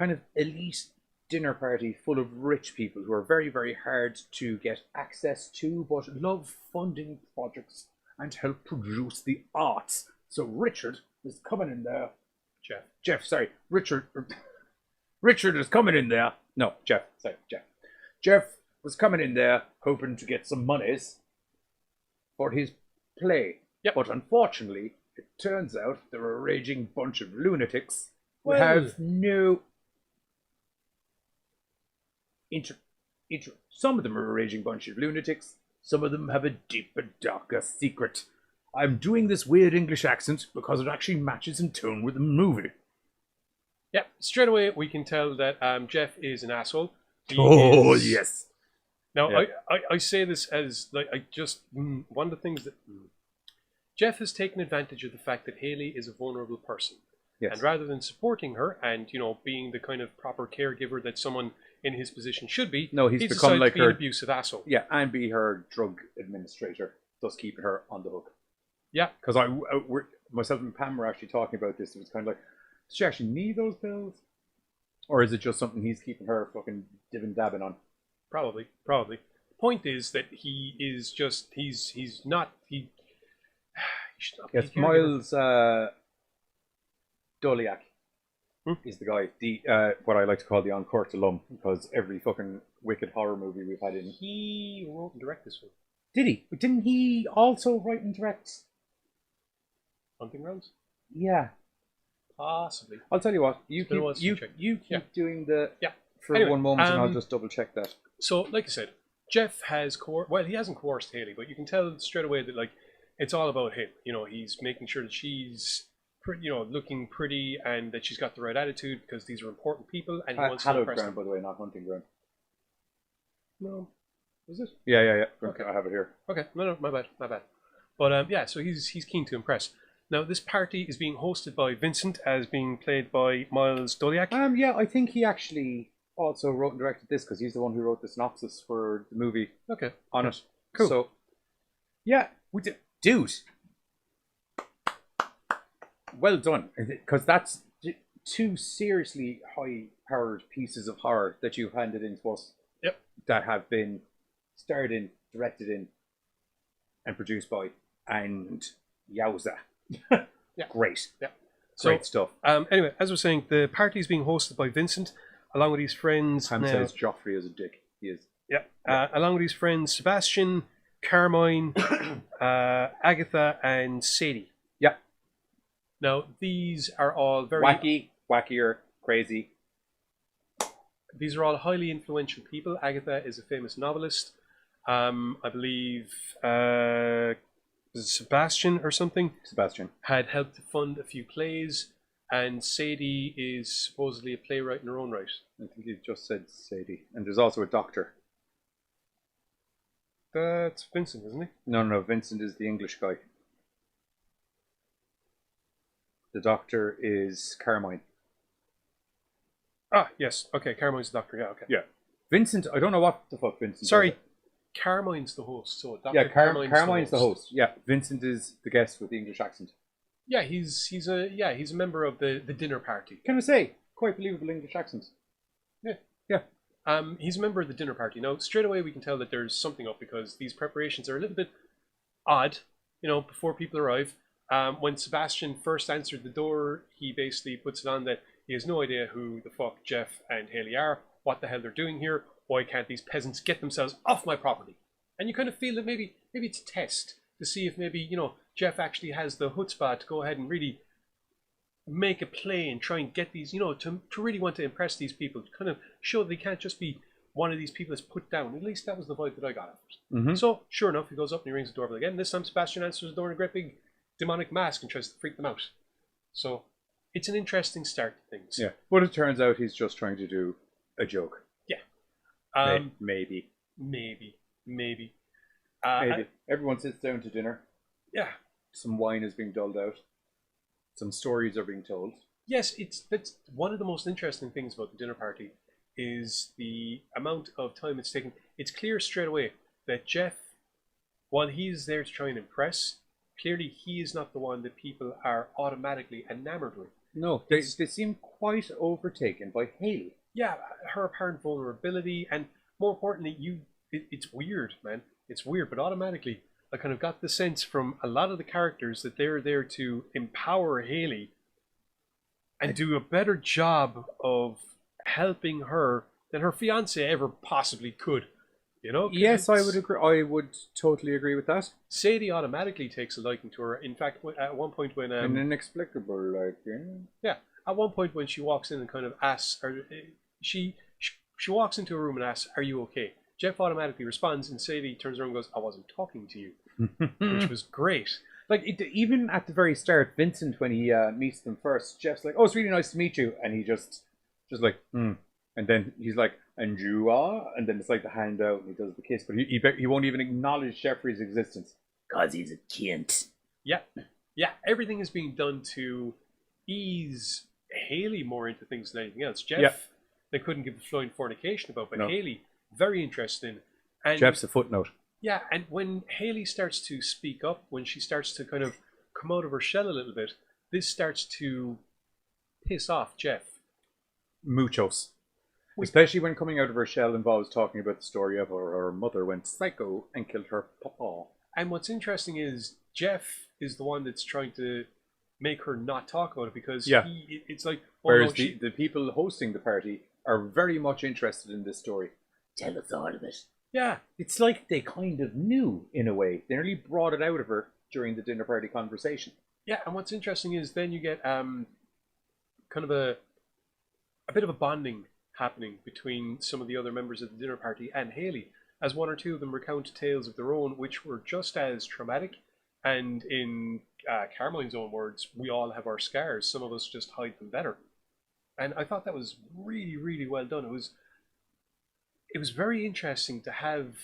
of elite dinner party full of rich people who are very, very hard to get access to, but love funding projects and help produce the arts. So Richard is coming in there. Richard is coming in there. No, Jeff. Jeff was coming in there hoping to get some monies for his play. Yep. But unfortunately, it turns out they're a raging bunch of lunatics who have no Some of them are a raging bunch of lunatics. Some of them have a deeper, darker secret. I'm doing this weird English accent because it actually matches in tone with the movie. Yep, straight away we can tell that Jeff is an asshole. Yes. Now, Yeah. I say this as, like, one of the things that... Jeff has taken advantage of the fact that Haley is a vulnerable person. Yes. And rather than supporting her and, being the kind of proper caregiver that someone in his position should be, No, he's become decided like to be an her abusive asshole. Yeah, and be her drug administrator, thus keeping her on the hook. Yeah. Because myself and Pam were actually talking about this. It was kind of like, does she actually need those pills? Or is it just something he's keeping her fucking dibbing-dabbing on? Probably. The point is that he is just, he's not, he should not be a Yes, caregiver. Miles Doliak is the guy, what I like to call the Encore alum, because every fucking wicked horror movie we've had in. He wrote and directed this film. Did he? But didn't he also write and direct? Hunting Grounds? Yeah. Possibly. I'll tell you what, you been a while keep, since I you checked. keep doing the... Yeah. For Anyway, one moment, and I'll just double check that. So, like I said, Jeff has he hasn't coerced Haley, but you can tell straight away that, like, it's all about him. He's making sure that she's, looking pretty and that she's got the right attitude because these are important people and he wants to Hallowed impress Ground, them. by the way, not Hunting Ground. No, is it? Yeah. Okay. I have it here. Okay, no, my bad. But yeah, so he's keen to impress. Now, this party is being hosted by Vincent, as being played by Miles Doliak. Yeah, I think he actually also wrote and directed this because he's the one who wrote the synopsis for the movie. Okay, on it. Cool. So, yeah, dude, well done, because that's two seriously high-powered pieces of horror that you've handed in to us. Yep. That have been starred in, directed in, and produced by, and yowza. Yeah. Great. Yeah. Great stuff. Anyway, as I was saying, the party is being hosted by Vincent, along with his friends. Pam says Joffrey is a dick. He is. Yeah. Along with his friends Sebastian, Carmine, Agatha, and Sadie. Yeah. Now, these are all very... Wackier, crazy. These are all highly influential people. Agatha is a famous novelist. I believe Sebastian or something had helped to fund a few plays, and Sadie is supposedly a playwright in her own right. I think you just said Sadie. And there's also a doctor. That's Vincent, isn't he? No, Vincent is the English guy. The doctor is Carmine. Ah, yes. Okay, Carmine's the doctor. Yeah, okay. Yeah. Vincent, I don't know what the fuck Vincent Sorry, is. Carmine's the host. So Dr. Yeah, Carmine's the host. Yeah, Vincent is the guest with the English accent. Yeah, he's a member of the dinner party. Can I say, quite believable English accent. Yeah. He's a member of the dinner party. Now, straight away we can tell that there's something up because these preparations are a little bit odd, before people arrive. When Sebastian first answered the door, he basically puts it on that he has no idea who the fuck Jeff and Haley are, what the hell they're doing here, why can't these peasants get themselves off my property? And you kind of feel that maybe it's a test to see if maybe, Jeff actually has the chutzpah to go ahead and really make a play and try and get these, to really want to impress these people, to kind of show that they can't just be one of these people that's put down. At least that was the vibe that I got out of it. Mm-hmm. So, sure enough, he goes up and he rings the doorbell again. This time Sebastian answers the door in a great big demonic mask and tries to freak them out. So, it's an interesting start to things. Yeah, but it turns out he's just trying to do a joke. Yeah. Maybe. Maybe. Everyone sits down to dinner. Yeah. Some wine is being doled out. Some stories are being told. Yes, that's one of the most interesting things about the dinner party is the amount of time it's taken. It's clear straight away that Jeff, while he's there to try and impress, clearly he is not the one that people are automatically enamored with. No, they seem quite overtaken by Haley. Yeah, her apparent vulnerability, and more importantly, it's weird, man. It's weird, but automatically, I kind of got the sense from a lot of the characters that they're there to empower Haley and do a better job of helping her than her fiancé ever possibly could. You know? Yes, I would agree. I would totally agree with that. Sadie automatically takes a liking to her. In fact, at one point when an inexplicable liking. Yeah, at one point when she walks in and kind of asks, or she walks into a room and asks, "Are you okay?" Jeff automatically responds, and Sadie turns around and goes, "I wasn't talking to you," which was great. Like even at the very start, Vincent, when he meets them first, Jeff's like, "Oh, it's really nice to meet you," and he just like, and then he's like, "And you are," and then it's like the hand out, and he does the kiss, but he won't even acknowledge Jeffrey's existence because he's a cunt. Yeah, everything is being done to ease Haley more into things than anything else. Jeff, they couldn't give a flying fornication about, but Haley, very interesting. And Jeff's a footnote. Yeah, and when Haley starts to speak up, when she starts to kind of come out of her shell a little bit, this starts to piss off Jeff. Muchos. Especially when coming out of her shell involves talking about the story of her mother went psycho and killed her papa. And what's interesting is Jeff is the one that's trying to make her not talk about it because it's like... Whereas the people hosting the party are very much interested in this story. Tell us all of it. Yeah, it's like they kind of knew, in a way. They nearly brought it out of her during the dinner party conversation. Yeah, and what's interesting is then you get kind of a bit of a bonding happening between some of the other members of the dinner party and Haley, as one or two of them recount tales of their own which were just as traumatic. And in Carmine's own words, we all have our scars. Some of us just hide them better. And I thought that was really, really well done. It was very interesting to have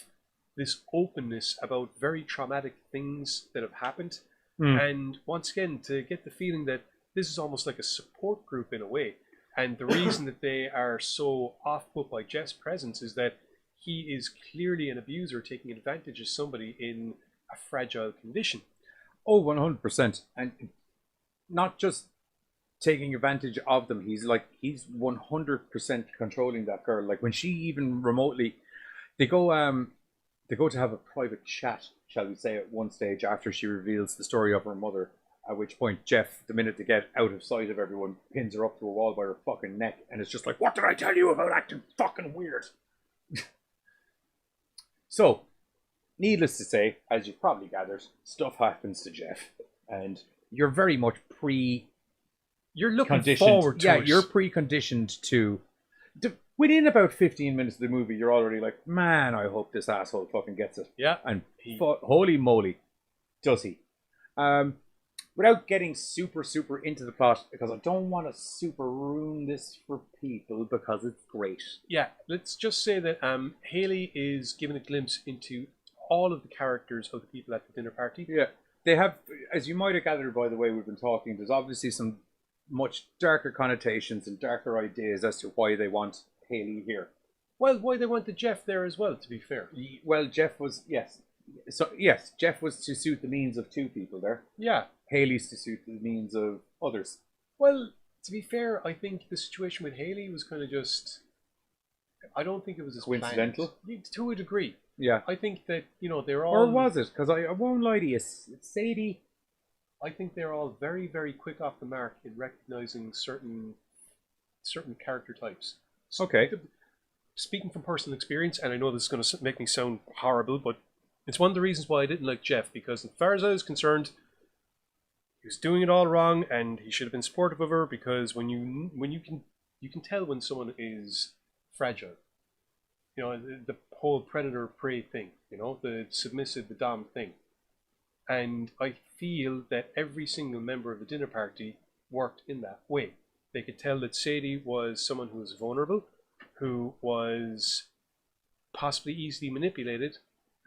this openness about very traumatic things that have happened. And once again, to get the feeling that this is almost like a support group in a way. And the reason that they are so off-put by Jeff's presence is that he is clearly an abuser taking advantage of somebody in a fragile condition. Oh, 100%. And not just taking advantage of them. He's 100% controlling that girl. Like when she even remotely, they go to have a private chat, shall we say, at one stage after she reveals the story of her mother. At which point Jeff, the minute to get out of sight of everyone, pins her up to a wall by her fucking neck, and it's just like, "What did I tell you about acting fucking weird?" So, needless to say, as you've probably gathered, stuff happens to Jeff, and you're very much You're looking forward to it. Yeah, you're preconditioned to... Within about 15 minutes of the movie, you're already like, man, I hope this asshole fucking gets it. Yeah. And holy moly, does he. Without getting super, super into the plot, because I don't want to super ruin this for people, because it's great. Yeah, let's just say that Haley is given a glimpse into all of the characters of the people at the dinner party. Yeah. They have, as you might have gathered by the way we've been talking, there's obviously some much darker connotations and darker ideas as to why they want Haley here. Well, why they wanted Jeff there as well, to be fair. Well, Jeff was, yes. So, yes, Jeff was to suit the needs of two people there. Yeah. Haley's to suit the needs of others. Well, to be fair, I think the situation with Haley was kind of just... I don't think it was as coincidental? Planned. To a degree. Yeah. I think that, they're all... Or was it? Because I won't lie to you, Sadie... I think they're all very, very quick off the mark in recognizing certain character types. Okay. Speaking from personal experience, and I know this is going to make me sound horrible, but it's one of the reasons why I didn't like Jeff, because as far as I was concerned, he was doing it all wrong, and he should have been supportive of her, because when you can tell when someone is fragile. The whole predator-prey thing, the submissive, the dom thing. And I feel that every single member of the dinner party worked in that way. They could tell that Sadie was someone who was vulnerable, who was possibly easily manipulated,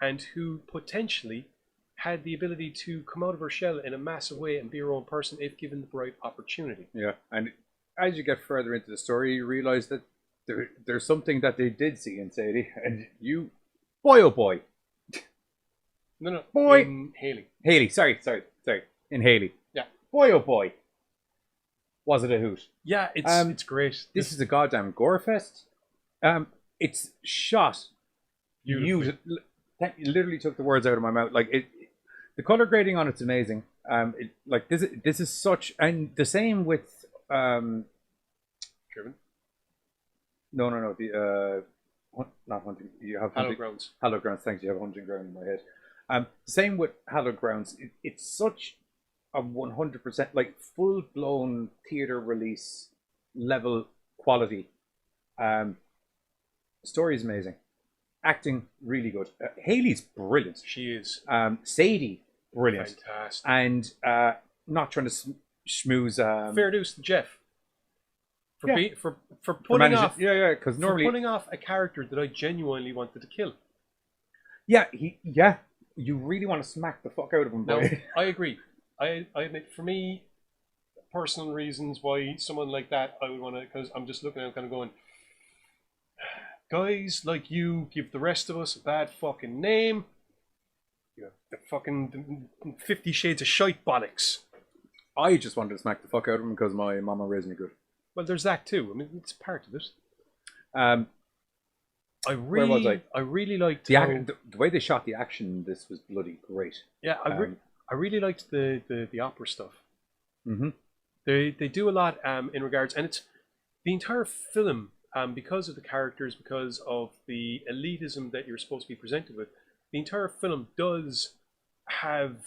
and who potentially had the ability to come out of her shell in a massive way and be her own person if given the right opportunity. Yeah, and as you get further into the story, you realize that there's something that they did see in Sadie, and you, boy oh boy. No, boy. In Haley. Haley, sorry. In Haley. Yeah. Boy oh boy. Was it a hoot? Yeah, it's great. This is a goddamn gore fest. It's shot. You literally took the words out of my mouth. Like the color grading on it's amazing. This is such, and the same with Driven. No. The not Hunting. You have Hallowed Grounds. Hallowed Grounds. Thanks. You have Hunting Ground in my head. Same with Hallowed Grounds. It's such a 100% like full blown theater release level quality. Story is amazing. Acting really good. Haley's brilliant. She is. Sadie brilliant. Fantastic. And not trying to schmooze. Fair dues to Jeff. For pulling off. Because normally pulling off a character that I genuinely wanted to kill. Yeah, you really want to smack the fuck out of him. No, I agree. I admit, for me, personal reasons why someone like that I would want to, because I'm just looking at him kind of going, guys like you give the rest of us a bad fucking name. You know, the fucking 50 Shades of Shite bollocks. I just wanted to smack the fuck out of him because my mama raised me good. Well, there's that too. I mean, it's part of it. Where was I? I really liked the way they shot the action in this was bloody great. Yeah, I really liked the opera stuff. Mm-hmm. They do a lot in regards, and it's the entire film, because of the characters, because of the elitism that you're supposed to be presented with. The entire film does have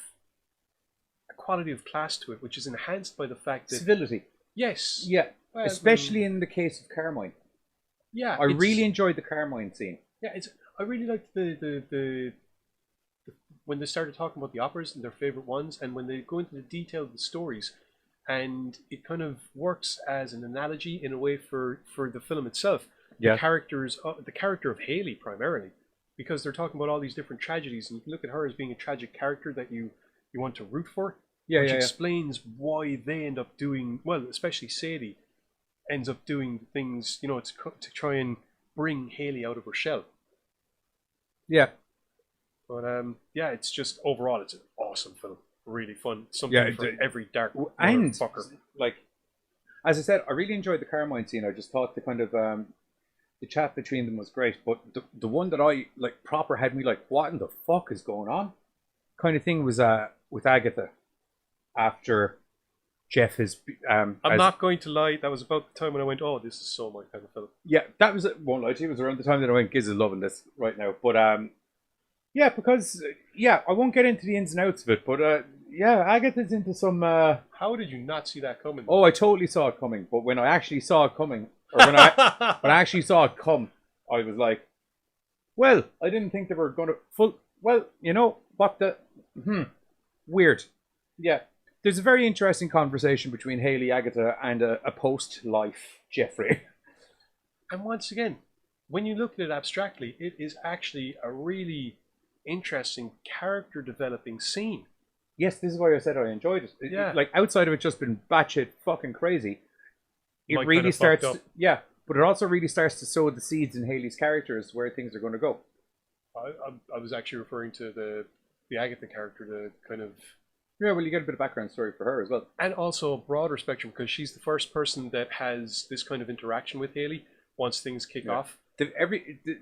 a quality of class to it, which is enhanced by the fact that civility. Yes. Yeah. Well, especially in the case of Carmine. Yeah. I really enjoyed the Carmine scene. Yeah, I really liked the when they started talking about the operas and their favorite ones, and when they go into the detail of the stories, and it kind of works as an analogy in a way for the film itself. Yeah. The character of Haley primarily, because they're talking about all these different tragedies, and you can look at her as being a tragic character that you want to root for. Which explains why they end up doing, well, especially Sadie ends up doing things, to try and bring Haley out of her shell. Yeah. But it's just overall it's an awesome film. Really fun. Something for every dark fucker. Like, as I said, I really enjoyed the Carmine scene. I just thought the kind of the chat between them was great. But the one that I like proper had me like, what in the fuck is going on? Kind of thing was with Agatha. After Jeff has... I'm not going to lie, that was about the time when I went, oh, this is so my kind of film. Yeah, that was... Won't lie to you, it was around the time that I went, Giz is loving this right now. But, because... I won't get into the ins and outs of it, but, Agatha's into some... How did you not see that coming? Oh, I totally saw it coming, but when I actually saw it coming, or when I actually saw it come, I was like, well, I didn't think they were going to... Well, you know, what the... Weird. Yeah. There's a very interesting conversation between Haley, Agatha, and a post-life Jeffrey. And once again, when you look at it abstractly, it is actually a really interesting character-developing scene. Yes, this is why I said I enjoyed it. Yeah. Like, outside of it just been batshit fucking crazy, it really starts... Yeah, but it also really starts to sow the seeds in Haley's characters where things are going to go. I was actually referring to the Agatha character, the kind of... Yeah, well, you get a bit of background story for her as well. And also a broader spectrum, because she's the first person that has this kind of interaction with Haley once things kick off. The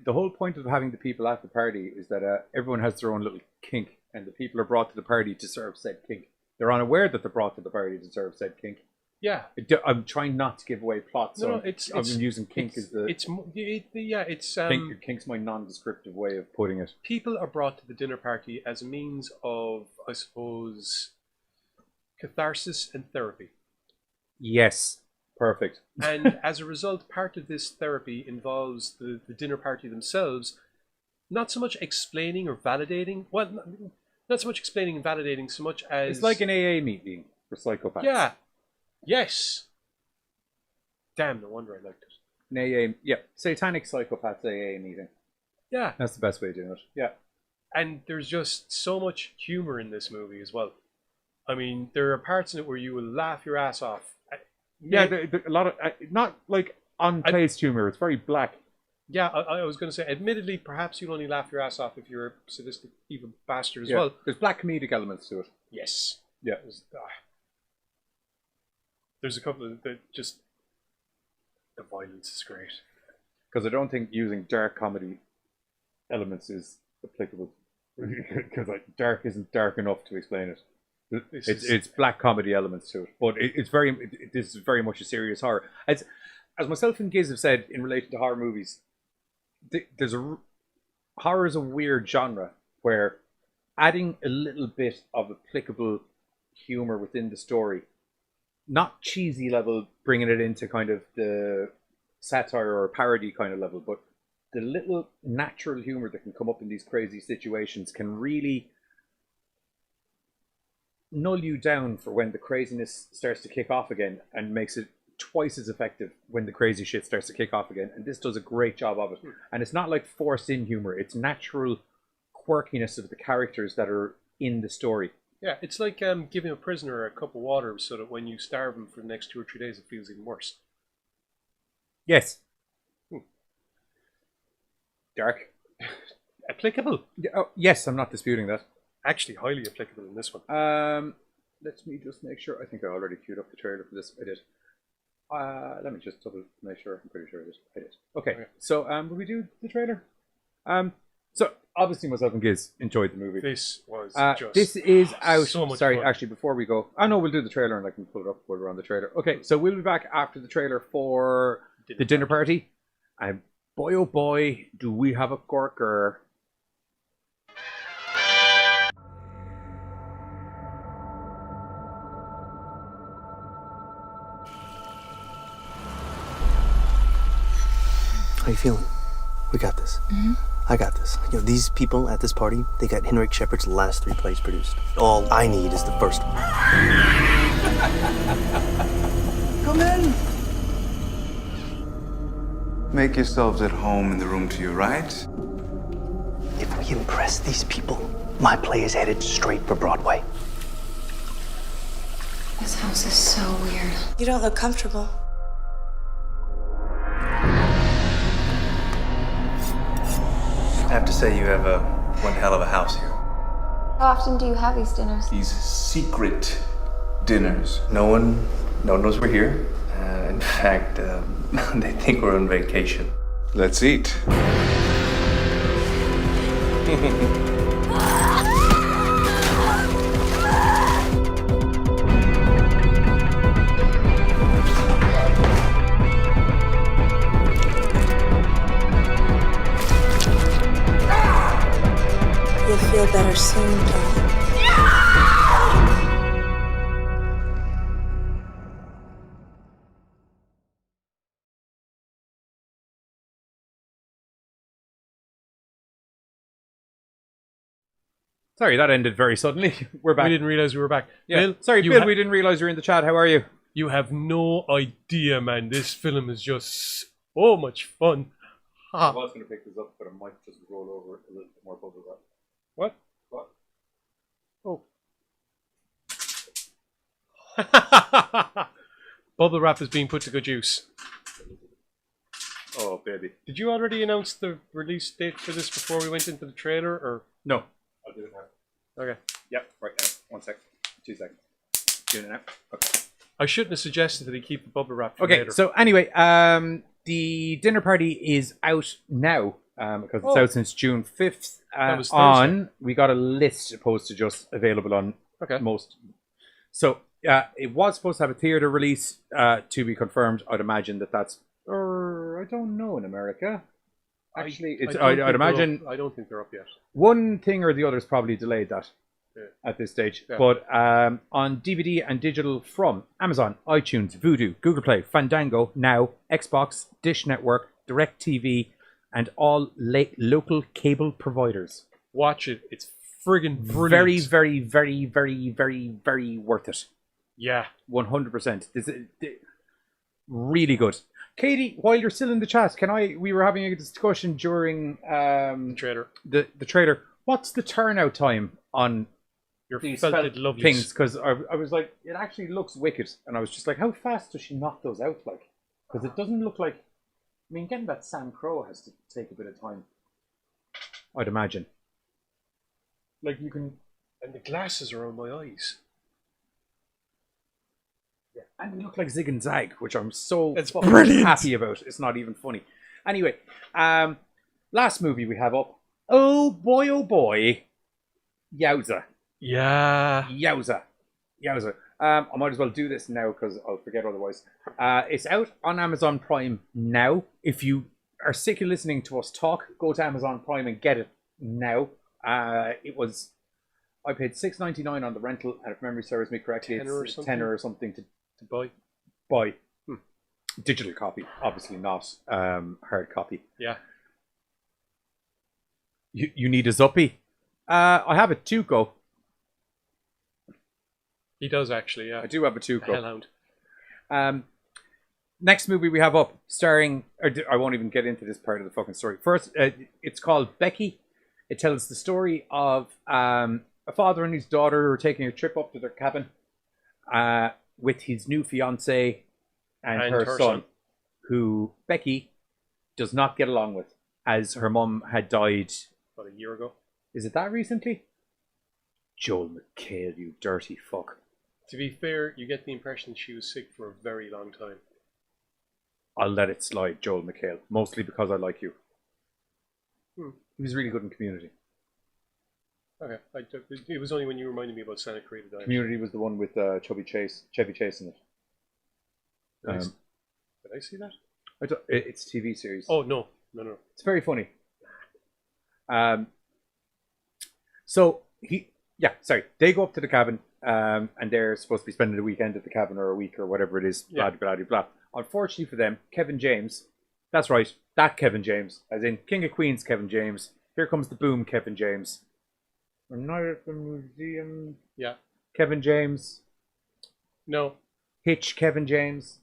whole point of having the people at the party is that everyone has their own little kink, and the people are brought to the party to serve said kink. They're unaware that they're brought to the party to serve said kink. Yeah. I'm trying not to give away plots, so I'm using kink as the... Kink's my non-descriptive way of putting it. People are brought to the dinner party as a means of, I suppose, catharsis and therapy. Yes. Perfect. And as a result, part of this therapy involves the dinner party themselves not so much explaining or validating, well, not so much explaining and validating so much as... It's like an AA meeting for psychopaths. Yeah. Yes. Damn, no wonder I liked it. An AA, satanic psychopaths AA meeting. Yeah. That's the best way of doing it. Yeah. And there's just so much humor in this movie as well. I mean, there are parts in it where you will laugh your ass off. Yeah, a lot of not like unplaced humor. It's very black. Yeah, I was going to say, admittedly, perhaps you'll only laugh your ass off if you're a sadistic, evil bastard as well. There's black comedic elements to it. Yes. Yeah. There's a couple of the violence is great. Because I don't think using dark comedy elements is applicable. Because dark isn't dark enough to explain it. It's black comedy elements to it, but this is very much a serious horror. As myself and Giz have said in relation to horror movies, horror is a weird genre where adding a little bit of applicable humor within the story, not cheesy level, bringing it into kind of the satire or parody kind of level, but the little natural humor that can come up in these crazy situations can really null you down for when the craziness starts to kick off again, and makes it twice as effective when the crazy shit starts to kick off again. And this does a great job of it. And it's not like forced in humor, it's natural quirkiness of the characters that are in the story. Yeah, it's like giving a prisoner a cup of water so that when you starve him for the next 2 or 3 days it feels even worse. Yes. Dark. Applicable. Yeah, oh, yes, I'm not disputing that. Actually, highly applicable in this one. Let me just make sure. I think I already queued up the trailer for this. I did. Let me just double make sure. I'm pretty sure I did. Okay. So, will we do the trailer? So obviously myself and Giz enjoyed the movie. This was just this is out. So much Sorry, fun. actually, before we go, I know we'll do the trailer and I can pull it up while we're on the trailer. Okay, so we'll be back after the trailer for the dinner party. And boy, oh boy, do we have a corker. How you feeling? We got this. I got this. You know, these people at this party, they got Henrik Shepard's last 3 plays produced. All I need is the first one. Come in. Make yourselves at home in the room to your right. If we impress these people, my play is headed straight for Broadway. This house is so weird. You don't look comfortable. I have to say you have one hell of a house here. How often do you have these dinners? These secret dinners. No one knows we're here. In fact, they think we're on vacation. Let's eat. You'll feel better soon, darling. Sorry, that ended very suddenly. We're back. We didn't realize we were back. Yeah. Bill, Sorry, Bill, we didn't realize you were in the chat. How are you? You have no idea, man. This film is just so much fun. I was going to pick this up, but I might just roll over a little bit more bubble wrap. What? Oh. Bubble wrap is being put to good use. Oh, baby. Did you already announce the release date for this before we went into the trailer, or? No. I'll do it now. Okay. Yep, right now. 1 sec. 2 seconds. Doing it now. Okay. I shouldn't have suggested that he keep the bubble wrap for Okay, later. so anyway, the dinner party is out now because it's out since June 5th. That was Thursday. We got a list opposed to just available on most. So it was supposed to have a theater release to be confirmed. I'd imagine that's, I don't know in America. Actually, I'd imagine. I don't think they're up yet. One thing or the other's probably delayed that at this stage. Yeah. But on DVD and digital from Amazon, iTunes, Vudu, Google Play, Fandango, Now, Xbox, Dish Network, DirecTV, and all local cable providers. Watch it. It's friggin' brilliant. Very, very, very, very, very, very worth it. Yeah. 100%. This is really good. Katie, while you're still in the chat, we were having a discussion during the trailer. The trailer. What's the turnout time on Your these felted felt lovelies. things? Because I was like, it actually looks wicked, and I was just like, how fast does she knock those out? Like, because it doesn't look like. I mean, getting that Sam Crow has to take a bit of time. I'd imagine. Like you can. And the glasses are on my eyes. Yeah. And they look like Zig and Zag, which I'm so It's fucking brilliant. happy about. It's not even funny. Anyway, last movie we have up. Oh boy. Yowza. Yeah. Yowza. I might as well do this now because I'll forget otherwise. It's out on Amazon Prime now. If you are sick of listening to us talk, go to Amazon Prime and get it now. I paid $6.99 on the rental, and if memory serves me correctly, it's tenner or something to buy. Digital copy, obviously not hard copy. Yeah. You need a Zuppy? I have a Tuco. He does actually, yeah. I do have a Tuco. Hellhound. Next movie we have up, starring... I won't even get into this part of the fucking story. First, it's called Becky. It tells the story of a father and his daughter who are taking a trip up to their cabin with his new fiancée and her son, who Becky does not get along with, as her mum had died... About a year ago. Is it that recently? Joel McHale, you dirty fuck. To be fair, you get the impression she was sick for a very long time. I'll let it slide, Joel McHale. Mostly because I like you. He was really good in Community. Okay. It was only when you reminded me about Santa Clarita Diet. Community was the one with Chevy Chase in it. Did I see that? It's a TV series. Oh, no. It's very funny. They go up to the cabin, and they're supposed to be spending the weekend at the cabin or a week or whatever it is. Blah, blah, blah, blah. Unfortunately for them, Kevin James, that's right, that Kevin James, as in King of Queens Kevin James, here comes the boom Kevin James. I'm not at the museum. Yeah. Kevin James. No. Hitch Kevin James.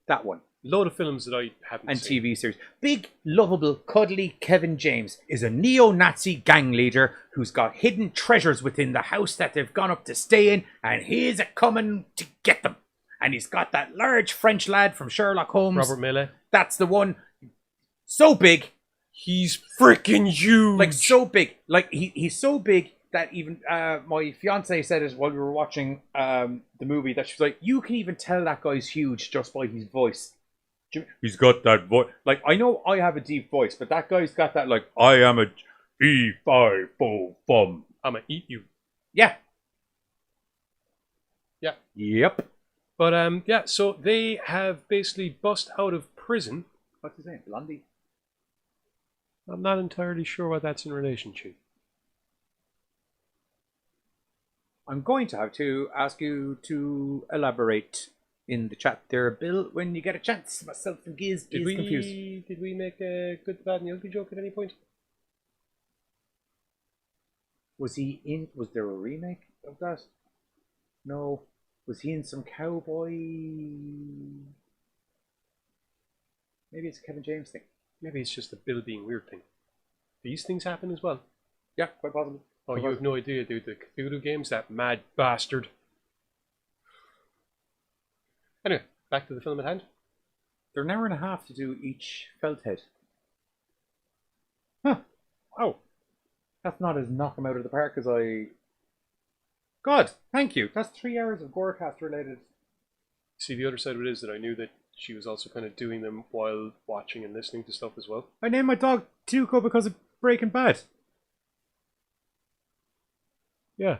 That one. Load of films that I haven't and seen. TV series. Big, lovable, cuddly Kevin James is a neo-Nazi gang leader who's got hidden treasures within the house that they've gone up to stay in, and he's a coming to get them. And he's got that large French lad from Sherlock Holmes. Robert Millet. That's the one. So big. He's freaking huge. Like, so big. Like, he's so big that even my fiance said it while we were watching the movie, that she was like, you can even tell that guy's huge just by his voice. He's got that voice. Like, I know I have a deep voice, but that guy's got that, like, I am a E5-4-bum. I'ma eat you. Yeah. Yeah. Yep. But, yeah, so they have basically bust out of prison. What's his name? Blondie? I'm not entirely sure what that's in relation to. I'm going to have to ask you to elaborate in the chat there, Bill, when you get a chance. Myself and Giz is confused. Did we make a good, the bad, and the ugly joke at any point? Was there a remake of that? No. Was he in some cowboy? Maybe it's a Kevin James thing. Maybe it's just a Bill being weird thing. These things happen as well. Yeah, quite possibly. Oh, you have no idea, dude. The Cthulhu games, that mad bastard. Anyway, back to the film at hand. They're an hour and a half to do each felt head. Huh. Oh. That's not as knock 'em out of the park as I... God, thank you. That's 3 hours of GoreCast related. See, the other side of it is that I knew that she was also kind of doing them while watching and listening to stuff as well. I named my dog Tuco because of Breaking Bad. Yeah.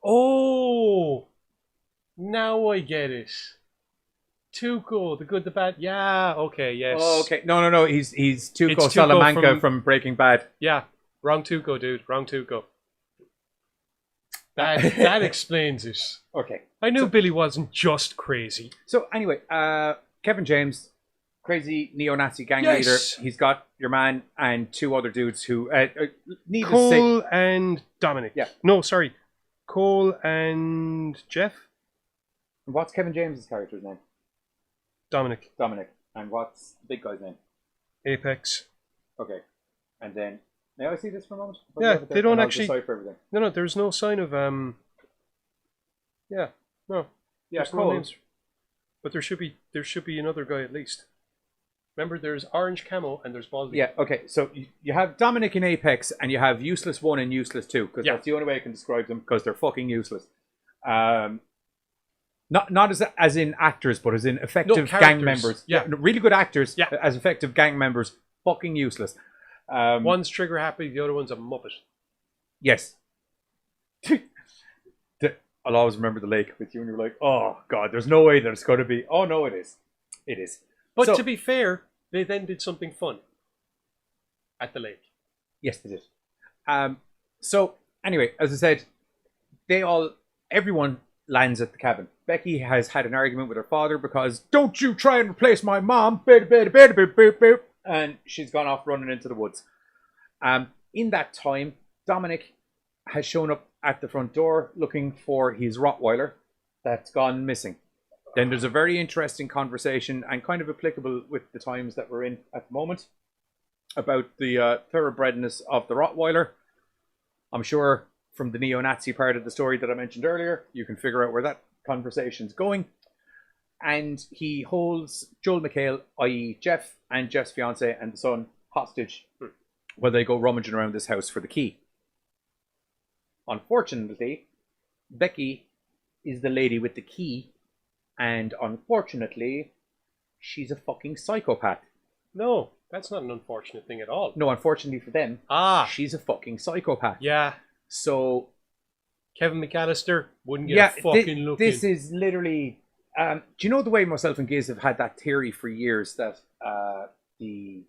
Oh! Now I get it. Tuco, the good, the bad. Yeah, okay, yes. Oh, okay. No. He's Tuco It's Tuco Salamanca from Breaking Bad. Yeah, wrong Tuco, dude. Wrong Tuco. That explains it. Okay. I knew Billy wasn't just crazy. So anyway, Kevin James, crazy neo-Nazi gang leader. He's got your man and two other dudes who Cole and Dominic. Yeah. No, sorry. Cole and Jeff? What's Kevin James's character's name? Dominic. And what's the big guy's name? Apex. Okay. And then, may I see this for a moment? Yeah, they don't actually. Decipher everything. No, there's no sign of Yeah, no. Yeah, there's no names. But there should be another guy at least. Remember, there's orange camo and there's Baldy. Yeah, okay. So you have Dominic in Apex and you have Useless 1 and Useless 2 because that's the only way I can describe them because they're fucking useless. Not as in actors, but as in effective gang members. Yeah, really good actors as effective gang members. Fucking useless. One's trigger happy, the other one's a muppet. Yes. I'll always remember the lake with you, and you're like, oh god, there's no way that it's going to be. Oh no, it is. It is. But to be fair, they then did something fun at the lake. Yes, they did. So anyway, as I said, everyone lands at the cabin. Becky has had an argument with her father because don't you try and replace my mom, and she's gone off running into the woods. In that time, Dominic has shown up at the front door looking for his Rottweiler that's gone missing. Then there's a very interesting conversation and kind of applicable with the times that we're in at the moment about the thoroughbredness of the Rottweiler. I'm sure from the neo-Nazi part of the story that I mentioned earlier, you can figure out where that conversation's going. And he holds Joel McHale, i.e. Jeff, and Jeff's fiancée and the son hostage while they go rummaging around this house for the key. Unfortunately, Becky is the lady with the key, and unfortunately, she's a fucking psychopath. No, that's not an unfortunate thing at all. No, unfortunately for them, she's a fucking psychopath. Yeah. So, Kevin McAllister wouldn't get a fucking look This is literally... do you know the way myself and Giz have had that theory for years that the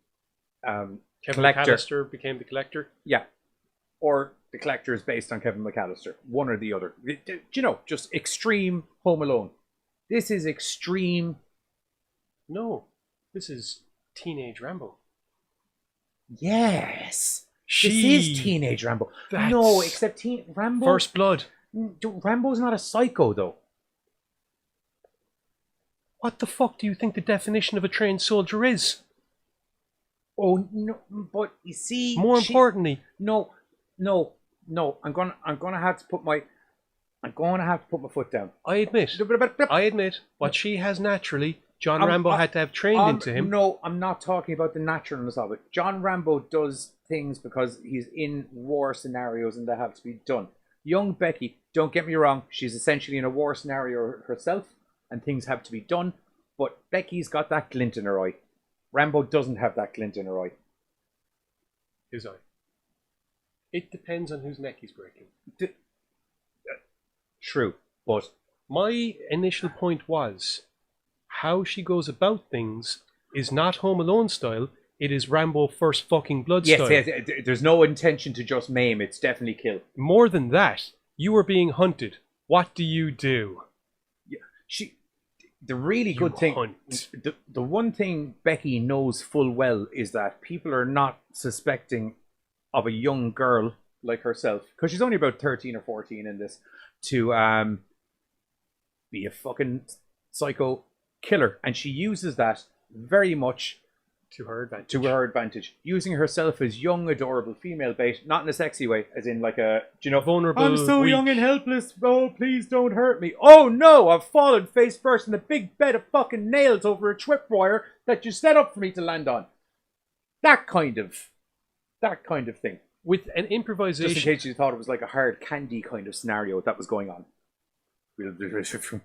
Kevin collector... McAllister became the collector? Yeah. Or the collector is based on Kevin McAllister. One or the other. Do you know, just extreme Home Alone. This is extreme... No. This is Teenage Rambo. Yes. This is Teenage Rambo. No, except Rambo... First Blood. Rambo's not a psycho, though. What the fuck do you think the definition of a trained soldier is? Oh, no, but you see... More importantly... No. I'm gonna have to put my foot down. I admit, what she has naturally, John Rambo had to have trained into him. No, I'm not talking about the naturalness of it. John Rambo does things because he's in war scenarios and they have to be done. Young Becky, don't get me wrong, she's essentially in a war scenario herself and things have to be done, but Becky's got that glint in her eye. Rambo doesn't have that glint in her eye. His eye. It depends on whose neck he's breaking. True, but... My initial point was, how she goes about things is not Home Alone style, it is Rambo First Fucking Blood style. Yes, there's no intention to just maim, it's definitely kill. More than that, you are being hunted. What do you do? The really good thing, the one thing Becky knows full well is that people are not suspecting of a young girl like herself, because she's only about 13 or 14 in this, to be a fucking psycho killer. And she uses that very much to her advantage. Using herself as young, adorable female bait, not in a sexy way, as in like a, vulnerable, I'm so weak. young and helpless, oh, please don't hurt me. Oh no, I've fallen face first in a big bed of fucking nails over a tripwire that you set up for me to land on. That kind of thing. With an improvisation... Just in case you thought it was like a hard candy kind of scenario that was going on.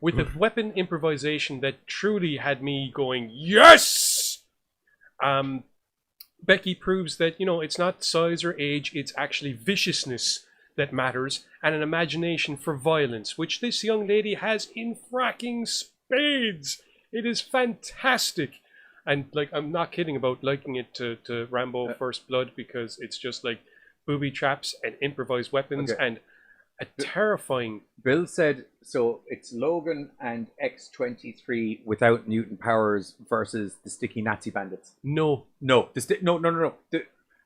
With a weapon improvisation that truly had me going, yes! Becky proves that, it's not size or age, it's actually viciousness that matters, and an imagination for violence, which this young lady has in fracking spades. It is fantastic. And, I'm not kidding about liking it to Rambo First Blood, because it's just, booby traps and improvised weapons and a terrifying... Bill said, so it's Logan and X-23 without mutant powers versus the sticky Nazi bandits. No. No. No.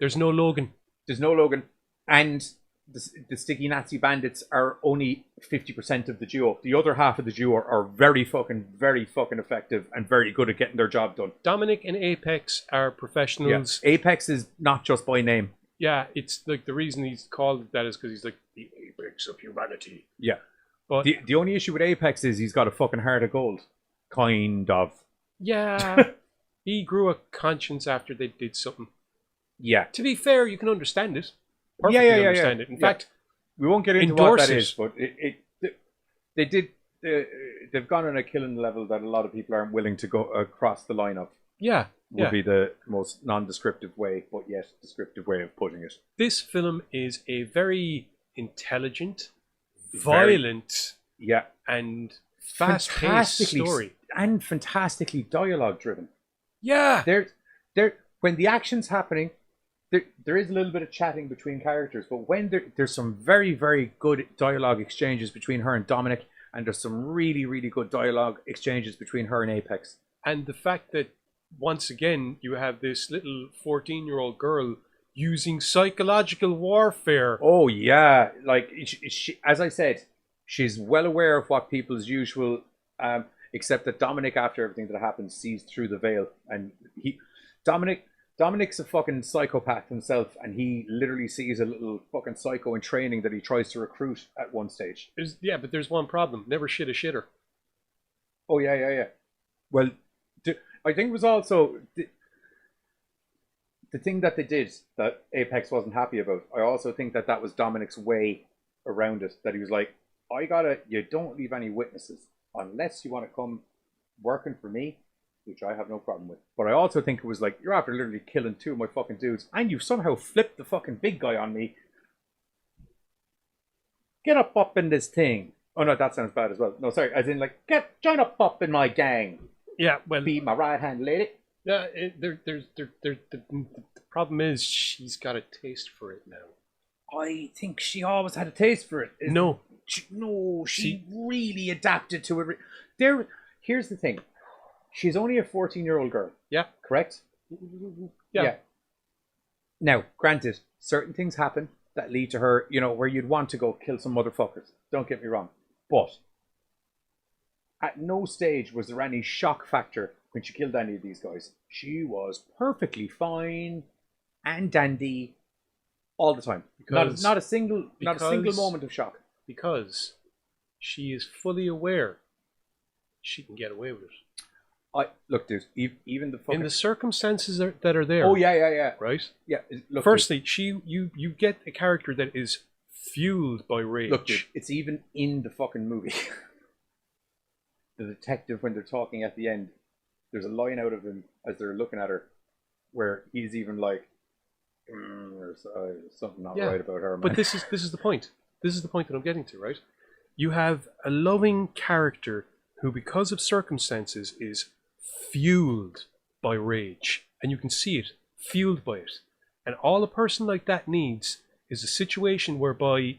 There's no Logan. There's no Logan. And the sticky Nazi bandits are only 50% of the duo. The other half of the duo are very fucking effective and very good at getting their job done. Dominic and Apex are professionals. Yeah. Apex is not just by name. Yeah, it's like the reason he's called that is because he's like the apex of humanity. Yeah. But the only issue with Apex is he's got a fucking heart of gold. Kind of. Yeah. He grew a conscience after they did something. Yeah. To be fair, you can understand it. Perfectly understand it. In fact, we won't get into what that is, but they've gone on a killing level that a lot of people aren't willing to go across the line of. Yeah. Would be the most non-descriptive way, but yet descriptive way of putting it. This film is a very intelligent, violent, and fast-paced story. And fantastically dialogue-driven. Yeah. When the action's happening, there is a little bit of chatting between characters, but when there's some very, very good dialogue exchanges between her and Dominic, and there's some really, really good dialogue exchanges between her and Apex. And the fact that, once again, you have this little 14-year-old girl using psychological warfare. Oh, yeah. Like, she, as I said, she's well aware of what people's usual... except that Dominic, after everything that happens, sees through the veil. And Dominic's a fucking psychopath himself, and he literally sees a little fucking psycho in training that he tries to recruit at one stage. But there's one problem. Never shit a shitter. Oh, yeah. Well, I think it was also... The thing that they did that Apex wasn't happy about, I also think that was Dominic's way around it. That he was like, you don't leave any witnesses unless you want to come working for me, which I have no problem with. But I also think it was like, you're after literally killing two of my fucking dudes, and you somehow flipped the fucking big guy on me. Get up in this thing. Oh no, that sounds bad as well. No, sorry, as in like, join up in my gang. Yeah, well, be my right hand lady. Yeah, the problem is she's got a taste for it now. I think she always had a taste for it. No. She really adapted to it. Here's the thing. She's only a 14-year-old girl. Yeah. Correct? Yeah. Now, granted, certain things happen that lead to her, where you'd want to go kill some motherfuckers. Don't get me wrong. But at no stage was there any shock factor when she killed any of these guys. She was perfectly fine and dandy all the time. Not a single moment of shock. Because she is fully aware she can get away with it. Look, dude, even the fucking... In the circumstances that are there. Oh, yeah. Right? Yeah. Look, firstly, you get a character that is fueled by rage. Look, dude, it's even in the fucking movie. The detective, when they're talking at the end, there's a line out of him as they're looking at her where he's even like, there's something not right about her, man. But this is the point. This is the point that I'm getting to, right? You have a loving character who, because of circumstances, is fueled by rage. And you can see it, fueled by it. And all a person like that needs is a situation whereby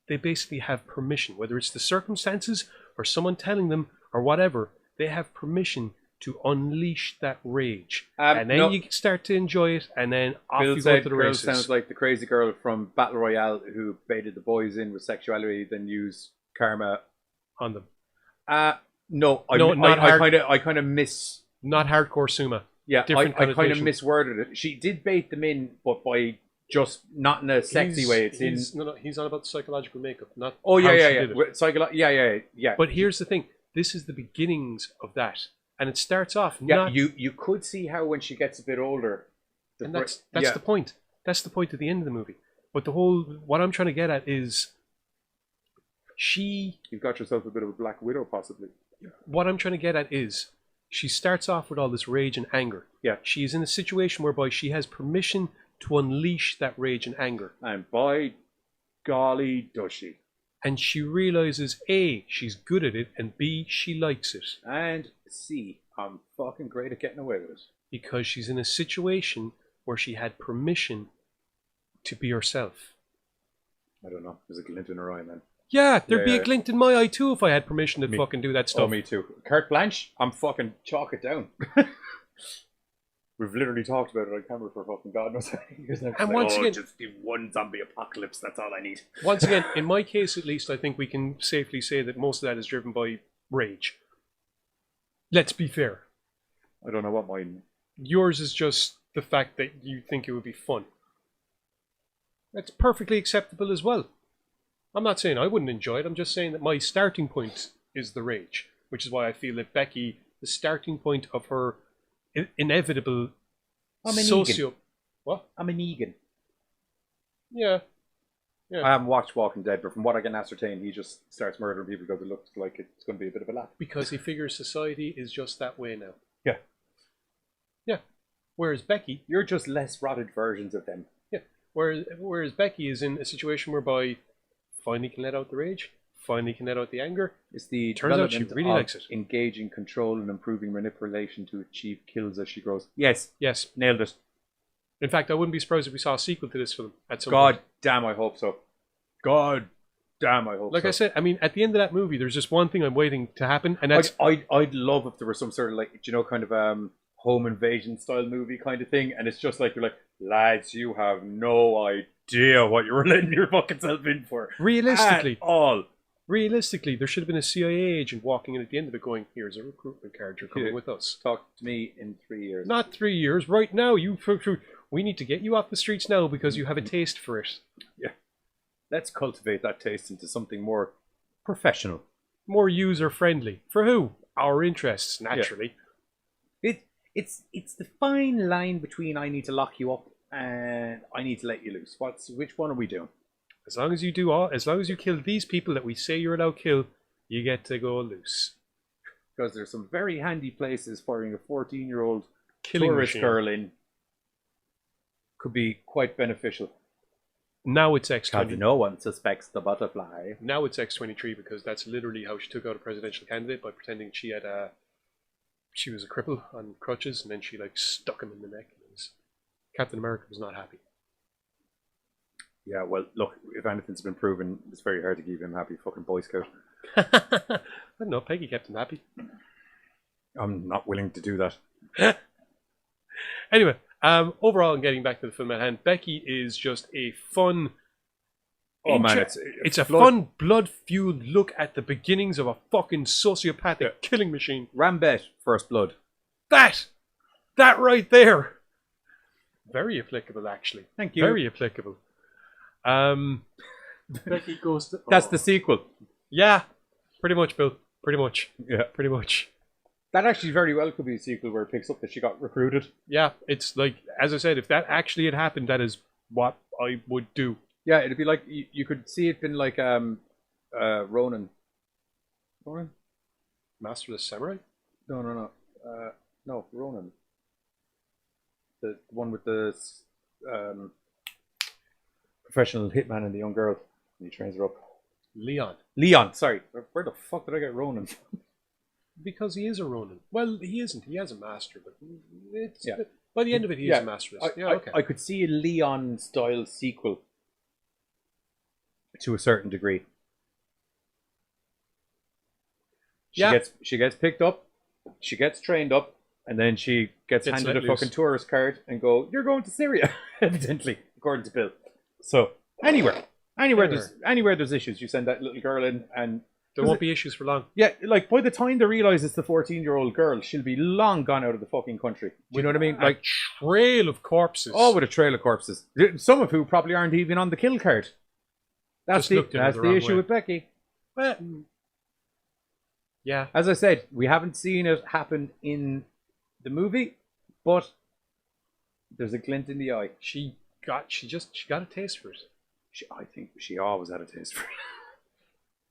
they basically have permission, whether it's the circumstances or someone telling them or whatever, they have permission to unleash that rage. And then you start to enjoy it, and then off you go to the races. Sounds like the crazy girl from Battle Royale who baited the boys in with sexuality, then used karma on them. No, I kind of miss... Not hardcore Suma. Yeah, I kind of misworded it. She did bait them in, but by just not in a sexy way. He's on about the psychological makeup, not yeah. But here's the thing. This is the beginnings of that. And it starts off... you could see how when she gets a bit older... And that's the point. That's the point at the end of the movie. But what I'm trying to get at is... You've got yourself a bit of a Black Widow, possibly. What I'm trying to get at is... She starts off with all this rage and anger. Yeah. She is in a situation whereby she has permission to unleash that rage and anger. And by golly, does she. And she realizes, A, she's good at it, and B, she likes it. And C, I'm fucking great at getting away with it. Because she's in a situation where she had permission to be herself. I don't know. There's a glint in her eye, man. Yeah, there'd be a glint in my eye too if I had permission to fucking do that stuff. Oh, me too. Carte blanche, I'm fucking chalk it down. We've literally talked about it on camera for fucking God knows how many years now. And once again, just give one zombie apocalypse. That's all I need. Once again, in my case at least, I think we can safely say that most of that is driven by rage. Let's be fair. I don't know what mine. Yours is just the fact that you think it would be fun. That's perfectly acceptable as well. I'm not saying I wouldn't enjoy it. I'm just saying that my starting point is the rage, which is why I feel that Becky, the starting point of her inevitable socio... What? I'm an Negan. Yeah. I haven't watched Walking Dead, but from what I can ascertain, he just starts murdering people because it looks like it's going to be a bit of a laugh. Because he figures society is just that way now. Yeah. Yeah. Whereas Becky... You're just less rotted versions of them. Yeah. Whereas Becky is in a situation whereby finally can let out the rage, finally can let out the anger. It's the turns out she really likes it. Engaging control and improving manipulation to achieve kills as she grows. Yes. Yes. Nailed it. In fact, I wouldn't be surprised if we saw a sequel to this film at some point. God damn, I hope so. God damn, I hope so. Like I said, I mean, at the end of that movie, there's just one thing I'm waiting to happen, and that's... I'd love if there was some sort of, like, you know, kind of home invasion style movie kind of thing, and it's just like, you're like, lads, you have no idea what you're letting your fucking self in for. Realistically. At all. Realistically, there should have been a CIA agent walking in at the end of it going, here's a recruitment card, you're coming with us. Talk to me in 3 years. Not 3 years, right now. We need to get you off the streets now because you have a taste for it. Yeah. Let's cultivate that taste into something more professional. More user-friendly. For who? Our interests, naturally. Yeah. It's the fine line between I need to lock you up and I need to let you loose. Which one are we doing? As long as you kill these people that we say you're allowed to kill, you get to go loose. Because there's some very handy places firing a 14-year-old killing tourist machine. girl in could be quite beneficial. Now it's X-23. Because no one suspects the butterfly. Now it's X-23 because that's literally how she took out a presidential candidate, by pretending she was a cripple on crutches, and then she like stuck him in the neck. Captain America was not happy. Yeah, well, look, if anything's been proven, it's very hard to keep him happy, fucking Boy Scout. I don't know, Peggy kept him happy. I'm not willing to do that. Anyway, overall, and getting back to the film at hand, Becky is just a fun... Oh man, it's a fun, blood-fueled look at the beginnings of a fucking sociopathic killing machine. Rambet, First Blood. That right there! Very applicable, actually. Thank you. Very applicable. Becky goes to... That's the sequel. Yeah, pretty much, Bill. Pretty much. Yeah. Pretty much. That actually very well could be a sequel where it picks up that she got recruited. Yeah, it's like, as I said, if that actually had happened, that is what I would do. Yeah, it'd be like, you could see it been like Ronan. Ronan? Master of the Samurai? No. No, Ronan. The one with the professional hitman and the young girl. And he trains her up. Leon, sorry. Where the fuck did I get Ronan from? Because he is a Ronin. Well, he isn't. He has a master, but it's by the end of it, he is a master. Okay. I could see a Leon-style sequel to a certain degree. She gets picked up, she gets trained up, and then she gets handed a fucking tourist card and go, "You're going to Syria," evidently, according to Bill. So anywhere there's issues, you send that little girl in, and there won't be issues for long. Yeah, like by the time they realise it's the 14-year-old girl, she'll be long gone out of the fucking country. Do you know what I mean? Like trail of corpses. Oh, with a trail of corpses. Some of who probably aren't even on the kill card. That's the issue with Becky. Well, yeah. As I said, we haven't seen it happen in the movie, but there's a glint in the eye. She got a taste for it. I think she always had a taste for it.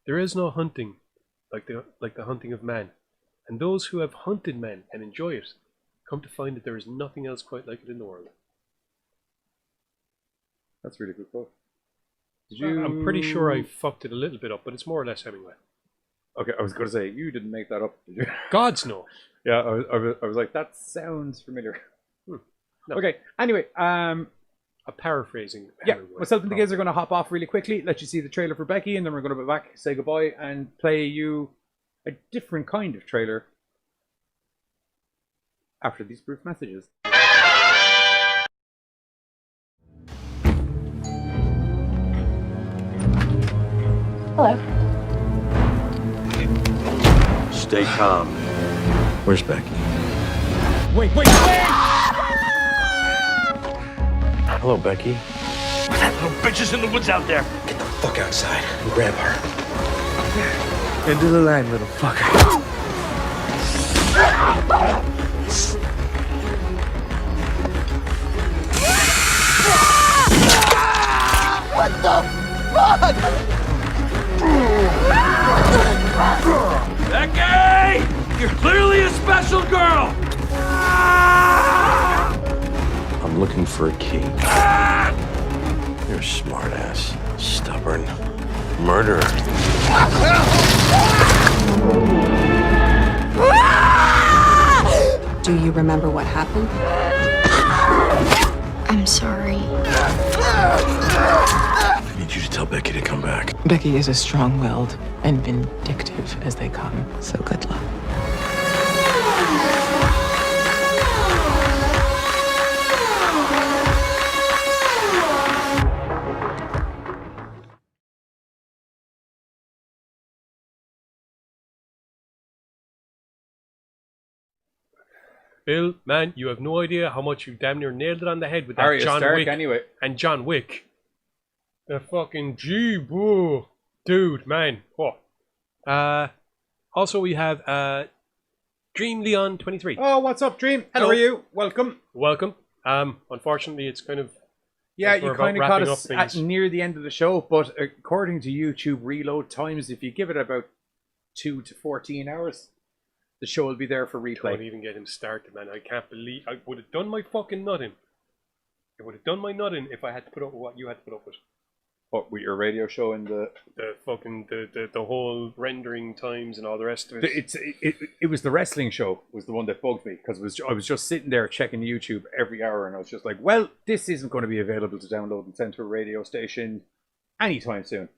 There is no hunting like the hunting of man, and those who have hunted men and enjoy it come to find that there is nothing else quite like it in the world. That's a really good quote. I'm pretty sure I fucked it a little bit up, but it's more or less Hemingway. Okay, I was going to say, you didn't make that up, did you? Gods no. Yeah, I was like, that sounds familiar. No. Okay, anyway, a paraphrasing. Yeah, myself and the kids are going to hop off really quickly, let you see the trailer for Becky, and then we're going to be back, say goodbye, and play you a different kind of trailer after these brief messages. Hello. Stay calm. Where's Becky? Wait! Hello, Becky. That little bitch is in the woods out there. Get the fuck outside and grab her. Into the line, little fucker. What the fuck? Becky! You're clearly a special girl! I'm looking for a key. You're a smartass, stubborn murderer. Do you remember what happened? I'm sorry. I need you to tell Becky to come back. Becky is as strong-willed and vindictive as they come, so good luck. Bill, man, you have no idea how much you damn near nailed it on the head with that Arya John Stark, Wick. anyway. And John Wick. The fucking boo. Dude, man. Oh. Also, we have Dream Leon 23. Oh, what's up, Dream? Hello. How are you? Welcome. Welcome. Unfortunately, it's kind of... Yeah, we're you about kind of caught wrapping us up at things. near the end of the show, but according to YouTube reload times, if you give it about 2 to 14 hours, the show will be there for replay. Don't even get him started, man. I can't believe... I would have done my fucking nutting. I would have done my nutting if I had to put up with what you had to put up with. What, with your radio show and the fucking the whole rendering times and all the rest of it. It was the wrestling show was the one that bugged me, because I was just sitting there checking YouTube every hour, and I was just like, well, this isn't going to be available to download and send to a radio station anytime soon.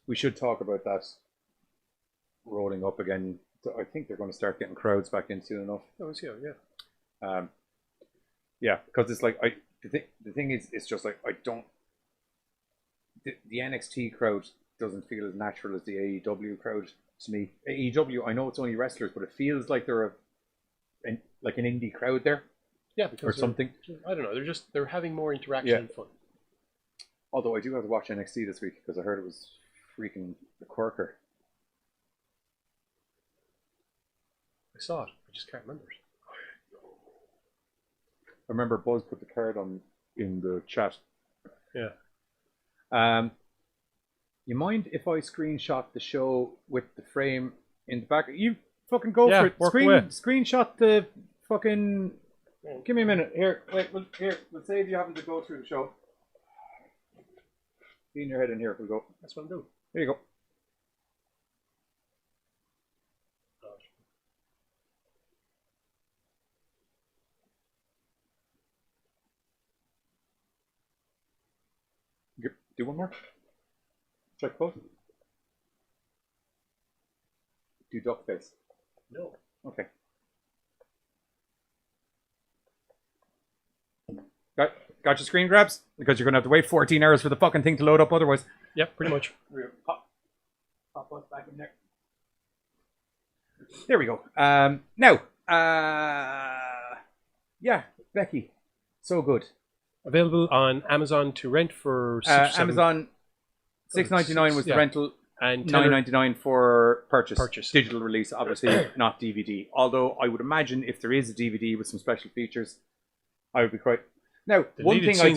We should talk about that rolling up again. I think they're going to start getting crowds back in soon enough. Oh, yeah. Yeah, because it's like the thing is, it's just like I don't. The NXT crowd doesn't feel as natural as the AEW crowd to me. AEW, I know it's only wrestlers, but it feels like they're like an indie crowd there. Yeah, because or something. I don't know. They're having more interaction and fun. Although I do have to watch NXT this week because I heard it was freaking the corker. I saw it. I just can't remember it. I remember Buzz put the card on in the chat. Yeah. You mind if I screenshot the show with the frame in the back? You fucking go for it. Screenshot the fucking. Give me a minute. Here, wait. We'll save you having to go through the show. Lean your head in here. We'll go. That's what I'm doing. There you go. Do one more. Check both. Do duck face. No. Okay. Got your screen grabs? Because you're going to have to wait 14 hours for the fucking thing to load up otherwise. Yep, pretty much. Pop us back in there. There we go. Now, yeah, Becky. So good. Available on Amazon to rent for Amazon $6.99 was the rental, and $9.99 for purchase. Digital release, obviously, not DVD. Although I would imagine if there is a DVD with some special features, I would be quite. Now, one thing I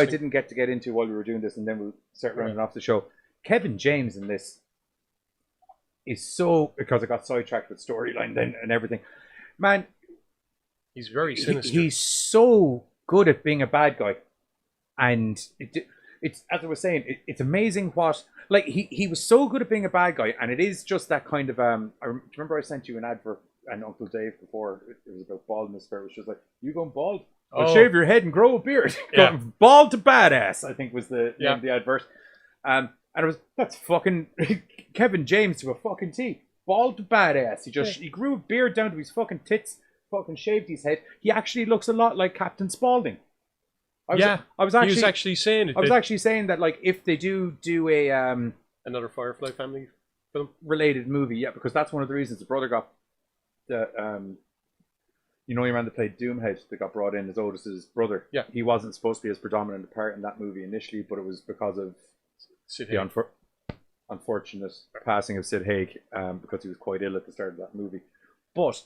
didn't get into while we were doing this, and then we'll start rounding off the show. Kevin James in this is so, because I got sidetracked with storyline then and everything. Man, he's very sinister. He's so good at being a bad guy, and it's as I was saying, it's amazing what he was so good at being a bad guy, and it is just that kind of I remember I sent you an advert and Uncle Dave before it was about baldness, where it was just like, you going bald? I'll shave your head and grow a beard. Yeah. Bald to badass, I think was the name of the advert. And that's fucking Kevin James to a fucking T. Bald to badass. He grew a beard down to his fucking tits. Fucking shaved his head. He actually looks a lot like Captain Spaulding. I was actually saying it. I was actually saying that, like, if they do a another Firefly family film related movie, yeah, because that's one of the reasons the brother got the your man that played Doomhead that got brought in as Otis's brother. Yeah, he wasn't supposed to be as predominant a part in that movie initially, but it was because of the unfortunate passing of Sid Haig, because he was quite ill at the start of that movie. But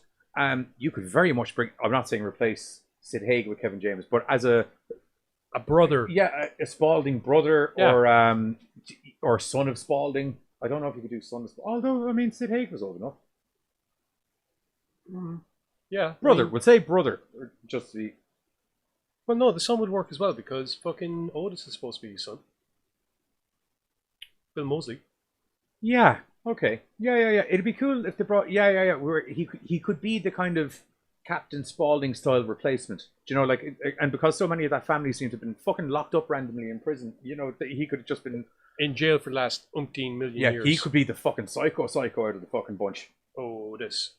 you could very much bring. I'm not saying replace Sid Haig with Kevin James, but as a brother, a Spalding brother, or son of Spalding. I don't know if you could do son of Spalding. Although, I mean, Sid Haig was old enough. Yeah, brother. We'll say brother, or just the. Well, no, the son would work as well because fucking Otis is supposed to be his son. Bill Moseley. Yeah. Okay. Yeah. It'd be cool if they brought. Yeah. Where he could be the kind of Captain Spaulding style replacement. Do you know, like, and because so many of that family seem to have been fucking locked up randomly in prison, you know, he could have just been in jail for the last umpteen million years. Yeah, he could be the fucking psycho out of the fucking bunch. Otis.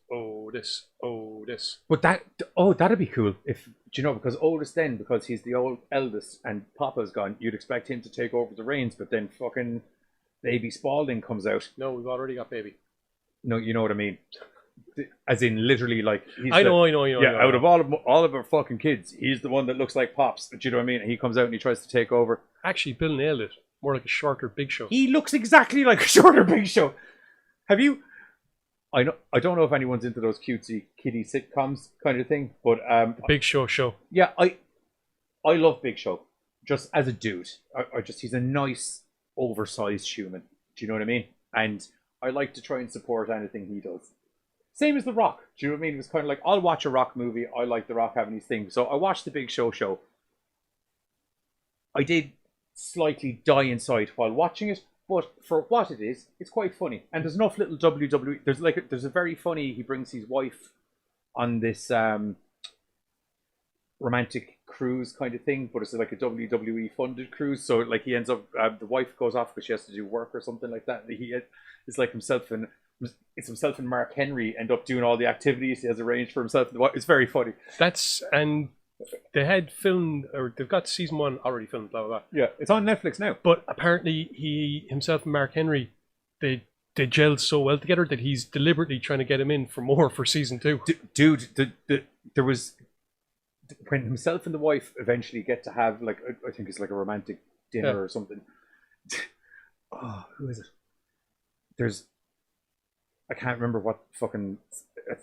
But that'd be cool if, you know, because Otis then, because he's the old eldest and Papa's gone, you'd expect him to take over the reins, but then fucking baby Spaulding comes out. No, we've already got baby. No, you know what I mean. As in, literally, like, he's I know. Out of all of our fucking kids, he's the one that looks like Pops. Do you know what I mean? And he comes out and he tries to take over. Actually, Bill nailed it. More like a shorter Big Show. He looks exactly like a shorter Big Show. Have you? I don't know if anyone's into those cutesy kiddie sitcoms kind of thing, but the Big Show. Yeah, I love Big Show. Just as a dude, he's a nice, oversized human. Do you know what I mean? And I like to try and support anything he does. Same as The Rock. Do you know what I mean? It was kind of like, I'll watch a Rock movie. I like The Rock having these things. So I watched the Big Show. I did slightly die inside while watching it, but for what it is, it's quite funny. And there's enough little WWE. There's a very funny, he brings his wife on this romantic cruise kind of thing, but it's like a WWE funded cruise. So like he ends up, the wife goes off because she has to do work or something like that. It's like himself and Mark Henry end up doing all the activities he has arranged for himself. It's very funny. And they had filmed, or they've got season 1 already filmed, blah, blah, blah. Yeah, it's on Netflix now. But apparently himself and Mark Henry, they gelled so well together that he's deliberately trying to get him in for more for season 2. Dude, there was, when himself and the wife eventually get to have, like, I think it's like a romantic dinner or something. Oh, who is it? I can't remember what fucking,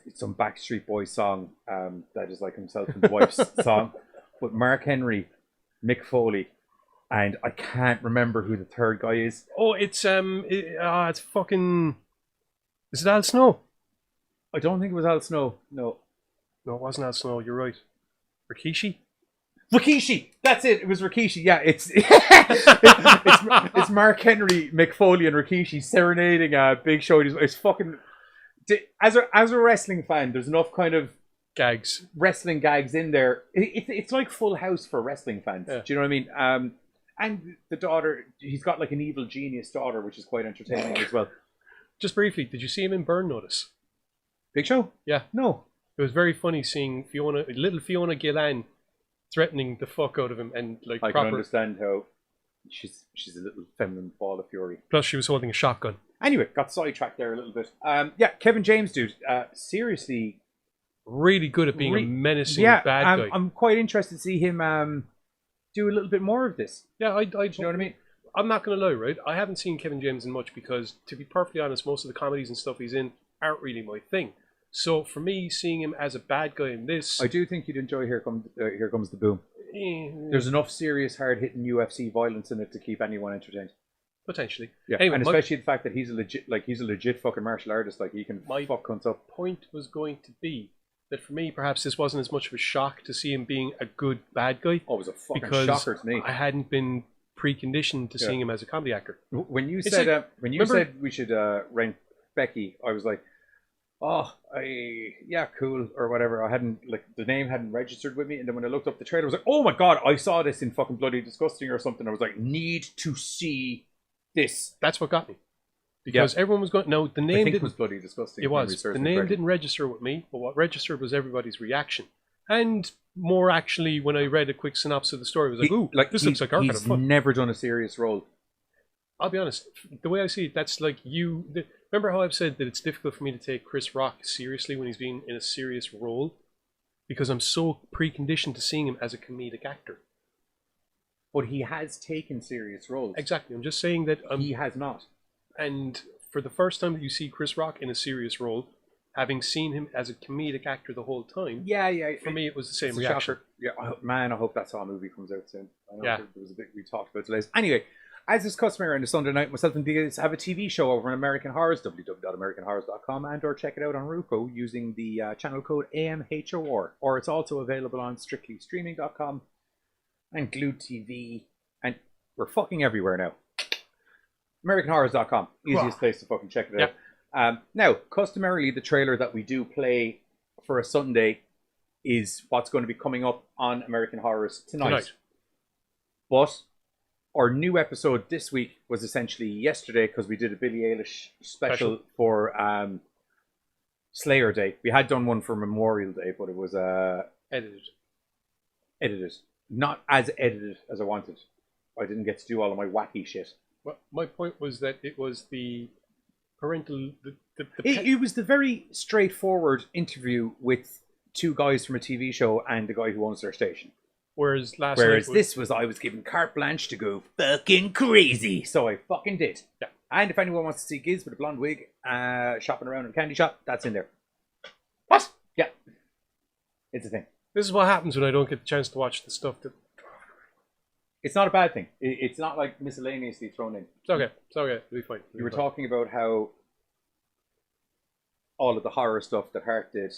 it's some Backstreet Boys song that is like himself and the wife's song. But Mark Henry, Mick Foley, and I can't remember who the third guy is. Oh, it's fucking, is it Al Snow? I don't think it was Al Snow. No, it wasn't Al Snow. You're right. Rikishi. That's it. It was Rikishi. Yeah, it's Mark Henry, Mick Foley, and Rikishi serenading Big Show. It's fucking. As a wrestling fan, there's enough kind of wrestling gags in there. It's like Full House for wrestling fans. Yeah. Do you know what I mean? And the daughter, he's got like an evil genius daughter, which is quite entertaining as well. Just briefly, did you see him in Burn Notice? Big Show? Yeah. No. It was very funny seeing little Fiona Gillan threatening the fuck out of him, and like I can understand how she's a little feminine ball of fury. Plus, she was holding a shotgun. Anyway, got sidetracked there a little bit. Yeah, Kevin James, dude, seriously, really good at being a menacing bad guy. I'm quite interested to see him do a little bit more of this. Yeah, you know what I mean? I'm not going to lie, right? I haven't seen Kevin James in much because, to be perfectly honest, most of the comedies and stuff he's in aren't really my thing. So for me, seeing him as a bad guy in this, I do think you'd enjoy Here Comes the Boom. There's enough serious, hard-hitting UFC violence in it to keep anyone entertained. Potentially, yeah. Anyway, and especially the fact that he's a legit fucking martial artist. Like he can fuck cunts up. Point was going to be that for me, perhaps this wasn't as much of a shock to see him being a good bad guy. Oh, it was a fucking shocker to me. I hadn't been preconditioned to seeing him as a comedy actor. When you said said we should rent Becky, I was like, oh, cool, or whatever. I hadn't, like, the name hadn't registered with me, and then when I looked up the trailer, I was like, oh my god, I saw this in fucking Bloody Disgusting or something. I was like, need to see this. That's what got me. Because everyone was going, no, the name it was Bloody Disgusting. It was. The name didn't register with me, but what registered was everybody's reaction. And more actually, when I read a quick synopsis of the story, I was like, ooh, this looks like our kind of fun. He's never done a serious role. I'll be honest, the way I see it, that's like remember how I've said that it's difficult for me to take Chris Rock seriously when he's being in a serious role? Because I'm so preconditioned to seeing him as a comedic actor. But he has taken serious roles. Exactly. I'm just saying that... he has not. And for the first time that you see Chris Rock in a serious role, having seen him as a comedic actor the whole time... Yeah. For me, it was the same reaction. Yeah, I hope that Saw movie comes out soon. I know there was a bit we talked about delays. Anyway, as is customary on a Sunday night, myself and Diaz have a TV show over on American Horrors, www.americanhorrors.com, or check it out on Roku using the channel code AMHOR. Or it's also available on strictlystreaming.com and Glued TV, and we're fucking everywhere now. AmericanHorrors.com, easiest place to fucking check it out. Now, customarily, the trailer that we do play for a Sunday is what's going to be coming up on American Horrors tonight. But our new episode this week was essentially yesterday, because we did a Billie Eilish special for Slayer Day. We had done one for Memorial Day, but it was edited. Not as edited as I wanted. I didn't get to do all of my wacky shit. Well, my point was that it was the parental... It was the very straightforward interview with two guys from a TV show and the guy who owns their station. Whereas this was I was given carte blanche to go fucking crazy. So I fucking did. Yeah. And if anyone wants to see Giz with a blonde wig shopping around in a candy shop, that's in there. What? Yeah. It's a thing. This is what happens when I don't get the chance to watch the stuff that... It's not a bad thing. It's not like miscellaneously thrown in. It's okay. It'll be fine. You were talking about how all of the horror stuff that Hart did,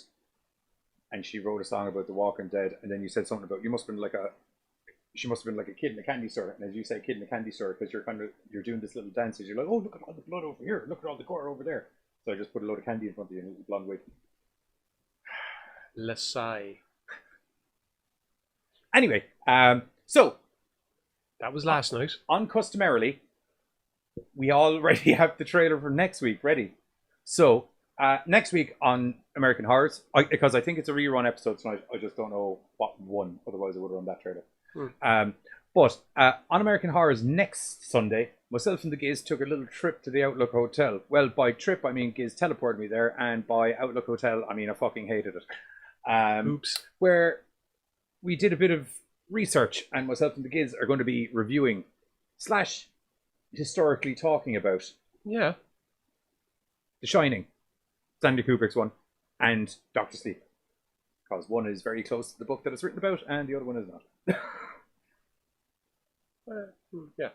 and she wrote a song about The Walking Dead, and then you said something about she must have been like a kid in a candy store. And as you say, kid in a candy store, because you're doing this little dances. You're like, oh, look at all the blood over here. Look at all the gore over there. So I just put a load of candy in front of you and a blonde wig. Lasai. Anyway, so that was last night. Uncustomarily, we already have the trailer for next week ready. So next week on American Horrors, because I think it's a rerun episode tonight. I just don't know what one. Otherwise, I would have run that trailer. But on American Horrors next Sunday, myself and the Giz took a little trip to the Outlook Hotel. Well, by trip, I mean Giz teleported me there, and by Outlook Hotel, I mean I fucking hated it. Oops. Where we did a bit of research, and myself and the Giz are going to be reviewing / historically talking about The Shining, Stanley Kubrick's one, and Dr. Sleep. Because one is very close to the book that it's written about, and the other one is not. Yeah.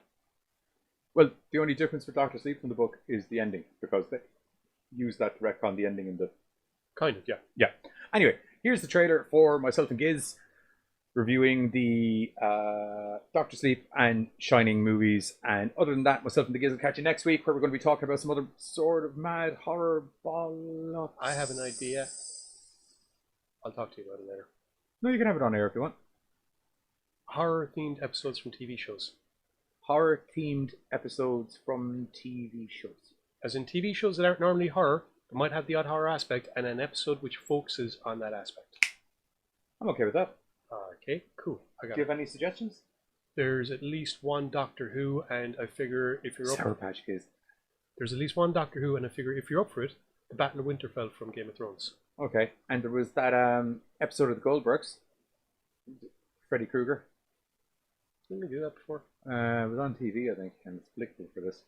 Well, the only difference with Dr. Sleep from the book is the ending, because they use that to retcon the ending in the... Kind of, yeah. Yeah. Anyway, here's the trailer for myself and Giz reviewing the Dr. Sleep and Shining movies. And other than that, myself and the Giz will catch you next week, where we're going to be talking about some other sort of mad horror bollocks. I have an idea. I'll talk to you about it later. No, you can have it on air if you want. Horror-themed episodes from TV shows. Horror-themed episodes from TV shows. As in TV shows that aren't normally horror, but might have the odd horror aspect, and an episode which focuses on that aspect. I'm okay with that. Okay, cool. Do you have any suggestions? There's at least one Doctor Who, and I figure if you're up... Sour Patch Kids. There's at least one Doctor Who, and I figure if you're up for it, the Battle of Winterfell from Game of Thrones. Okay, and there was that episode of the Goldbergs. Freddy Krueger. Didn't we do that before? It was on TV, I think, and it's applicable for this.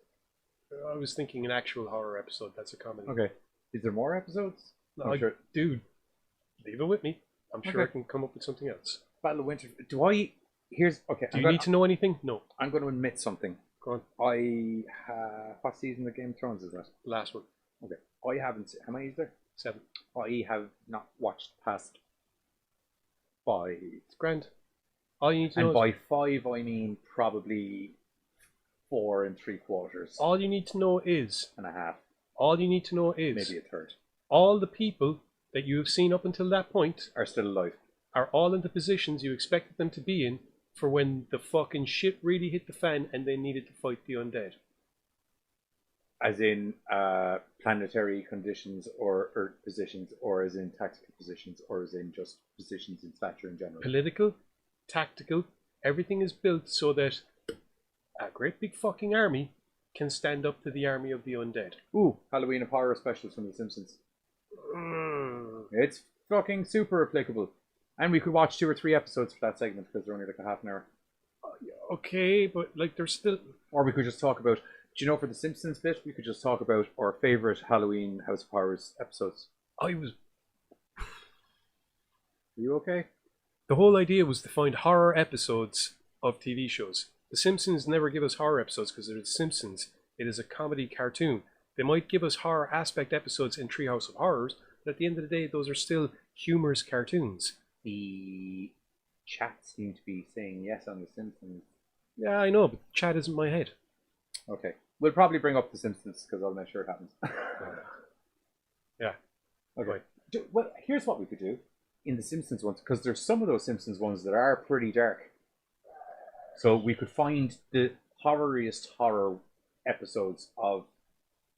I was thinking an actual horror episode. That's a comedy. Okay. Is there more episodes? No, sure. Dude, leave it with me. I'm sure I can come up with something else. Battle of Winter. Do I... Here's... Okay. Do you need to know anything? No. I'm going to admit something. Go on. What season of Game of Thrones is that? Last one. Okay. I haven't... How many is there? 7. I have not watched past 5. It's grand. All you need to know and by 5, I mean probably 4 3/4. All you need to know is... And a half. All you need to know is... Maybe a third. All the people that you have seen up until that point... Are still alive. Are all in the positions you expected them to be in for when the fucking shit really hit the fan and they needed to fight the undead. As in planetary conditions or Earth positions, or as in tactical positions, or as in just positions in stature in general? Political, tactical, everything is built so that a great big fucking army can stand up to the army of the undead. Ooh, Halloween of Horror specials from The Simpsons. It's fucking super applicable. And we could watch 2 or 3 episodes for that segment because they're only like a half an hour. Okay, but like there's still... Or we could just talk about... Do you know, for the Simpsons bit, we could just talk about our favourite Halloween House of Horrors episodes. I was... Are you okay? The whole idea was to find horror episodes of TV shows. The Simpsons never give us horror episodes because they're The Simpsons. It is a comedy cartoon. They might give us horror aspect episodes in Treehouse of Horrors, but at the end of the day, those are still humorous cartoons. The chat seem to be saying yes on The Simpsons. Yeah, I know, but chat isn't my head. Okay. We'll probably bring up The Simpsons because I'll make sure it happens. Yeah. Okay. Well, here's what we could do in The Simpsons ones, because there's some of those Simpsons ones that are pretty dark. So we could find the horroriest horror episodes of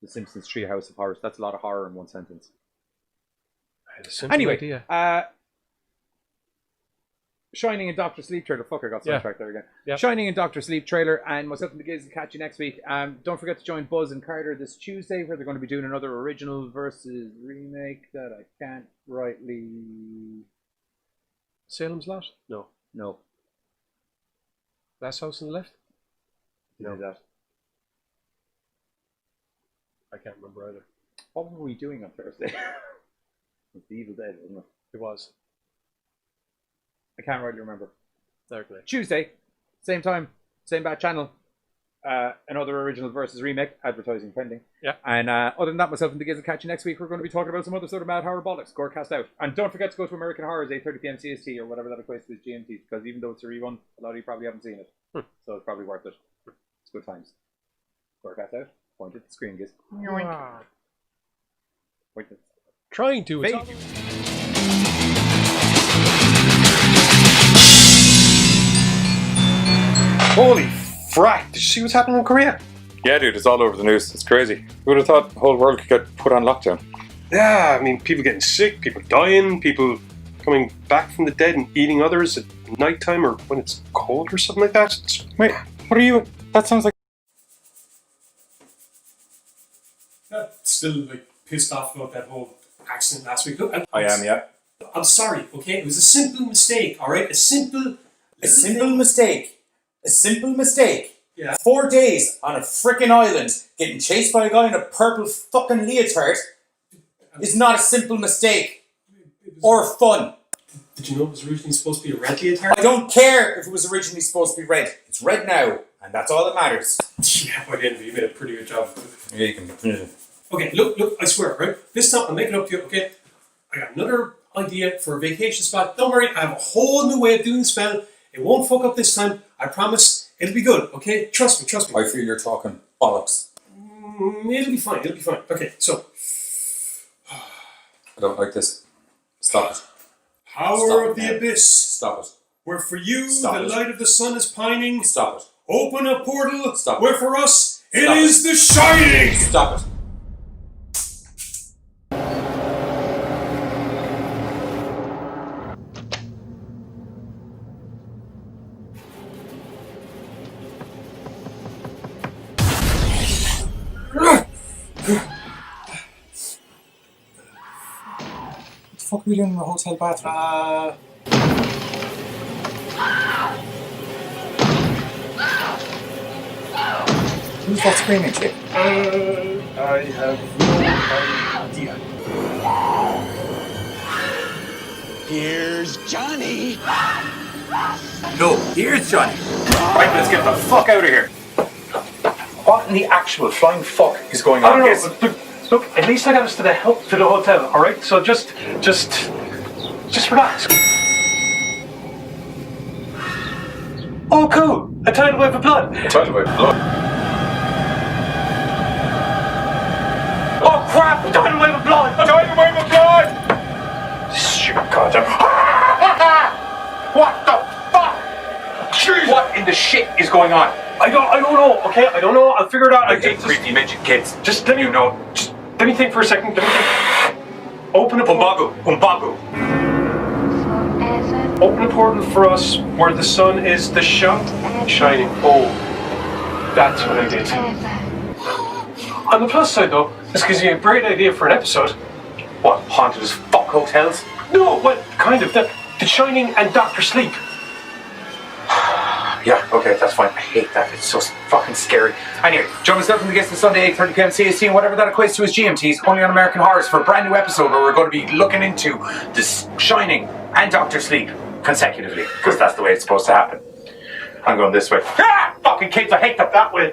The Simpsons Treehouse of Horrors. That's a lot of horror in one sentence. Anyway, idea. Shining and Doctor Sleep trailer. Fuck, I got sidetracked there again. Yep. Shining and Doctor Sleep trailer, and myself and the Giz will catch you next week. Don't forget to join Buzz and Carter this Tuesday, where they're going to be doing another original versus remake that I can't rightly... Salem's Lot? No. No. Last House on the Left? No. That. I can't remember either. What were we doing on Thursday? It was The Evil Dead, wasn't it? It was. I can't rightly remember. Certainly. Tuesday, same time, same bad channel. Another original versus remake, advertising pending. Yeah. And other than that, myself and the Giz will catch you next week. We're going to be talking about some other sort of mad horror bollocks. GoreCast out. And don't forget to go to American Horrors, 8:30 p.m. CST, or whatever that equates to as GMT, because even though it's a rerun, a lot of you probably haven't seen it. So it's probably worth it. It's good times. GoreCast out. Point at the screen, Giz. Wow. Point at Trying to. It's Holy frack! Did you see what's happening in Korea? Yeah, dude, it's all over the news. It's crazy. Who would have thought the whole world could get put on lockdown? Yeah, I mean, people getting sick, people dying, people coming back from the dead and eating others at nighttime or when it's cold or something like that. Wait, what are you... That sounds like... Still like pissed off about that whole accident last week. Look, I am, yeah. I'm sorry, okay? It was a simple mistake, alright? A simple mistake. A simple mistake. Yeah. 4 days on a frickin' island getting chased by a guy in a purple fucking leotard is not a simple mistake. Or fun. Did you know it was originally supposed to be a red leotard? I don't care if it was originally supposed to be red. It's red now, and that's all that matters. Yeah, by the end of it, you made a pretty good job. Yeah, you can... Okay, look, I swear, right? This time, I'll make it up to you, okay? I got another idea for a vacation spot. Don't worry, I have a whole new way of doing the spell. It won't fuck up this time. I promise. It'll be good, okay? Trust me. I feel you're talking bollocks. It'll be fine. Okay, so. I don't like this. Stop it. Power of the Abyss. Stop it. Where for you, Stop the it. light of the sun is pining. Stop it. Open a portal. Stop where it. for us, it Stop is the shining. Stop it. What the fuck are we doing in the hotel bathroom? Who's that screaming chick? I have no idea. Here's Johnny. No, here's Johnny. Right, let's get the fuck out of here. What in the actual flying fuck is going on? I don't know. Look, at least I got us to the hotel, all right? So just relax. Oh, cool! A tidal wave of blood. A tidal wave of blood? Oh crap! A tidal wave of blood. A tidal wave of blood. Stupid goddamn. What the fuck? Jeez. What in the shit is going on? I don't know, okay? I don't know. I'll figure it out. I hate creepy midget kids. Just let me let me think for a second. Let me think. Open a portal. Umbagu. Open a portal for us where the sun is the shining. Oh, that's what I did. On the plus side, though, this gives me a great idea for an episode. What, haunted as fuck hotels? No, well, kind of. The Shining and Dr. Sleep. Yeah, okay, that's fine. I hate that. It's so fucking scary. Anyway, join myself and the guests on Sunday, 8:30 p.m. CST, and whatever that equates to as GMTs, only on American Horrors, for a brand new episode where we're going to be looking into The Shining and Dr. Sleep consecutively, because that's the way it's supposed to happen. I'm going this way. Ah! Fucking kids, I hate them. That way.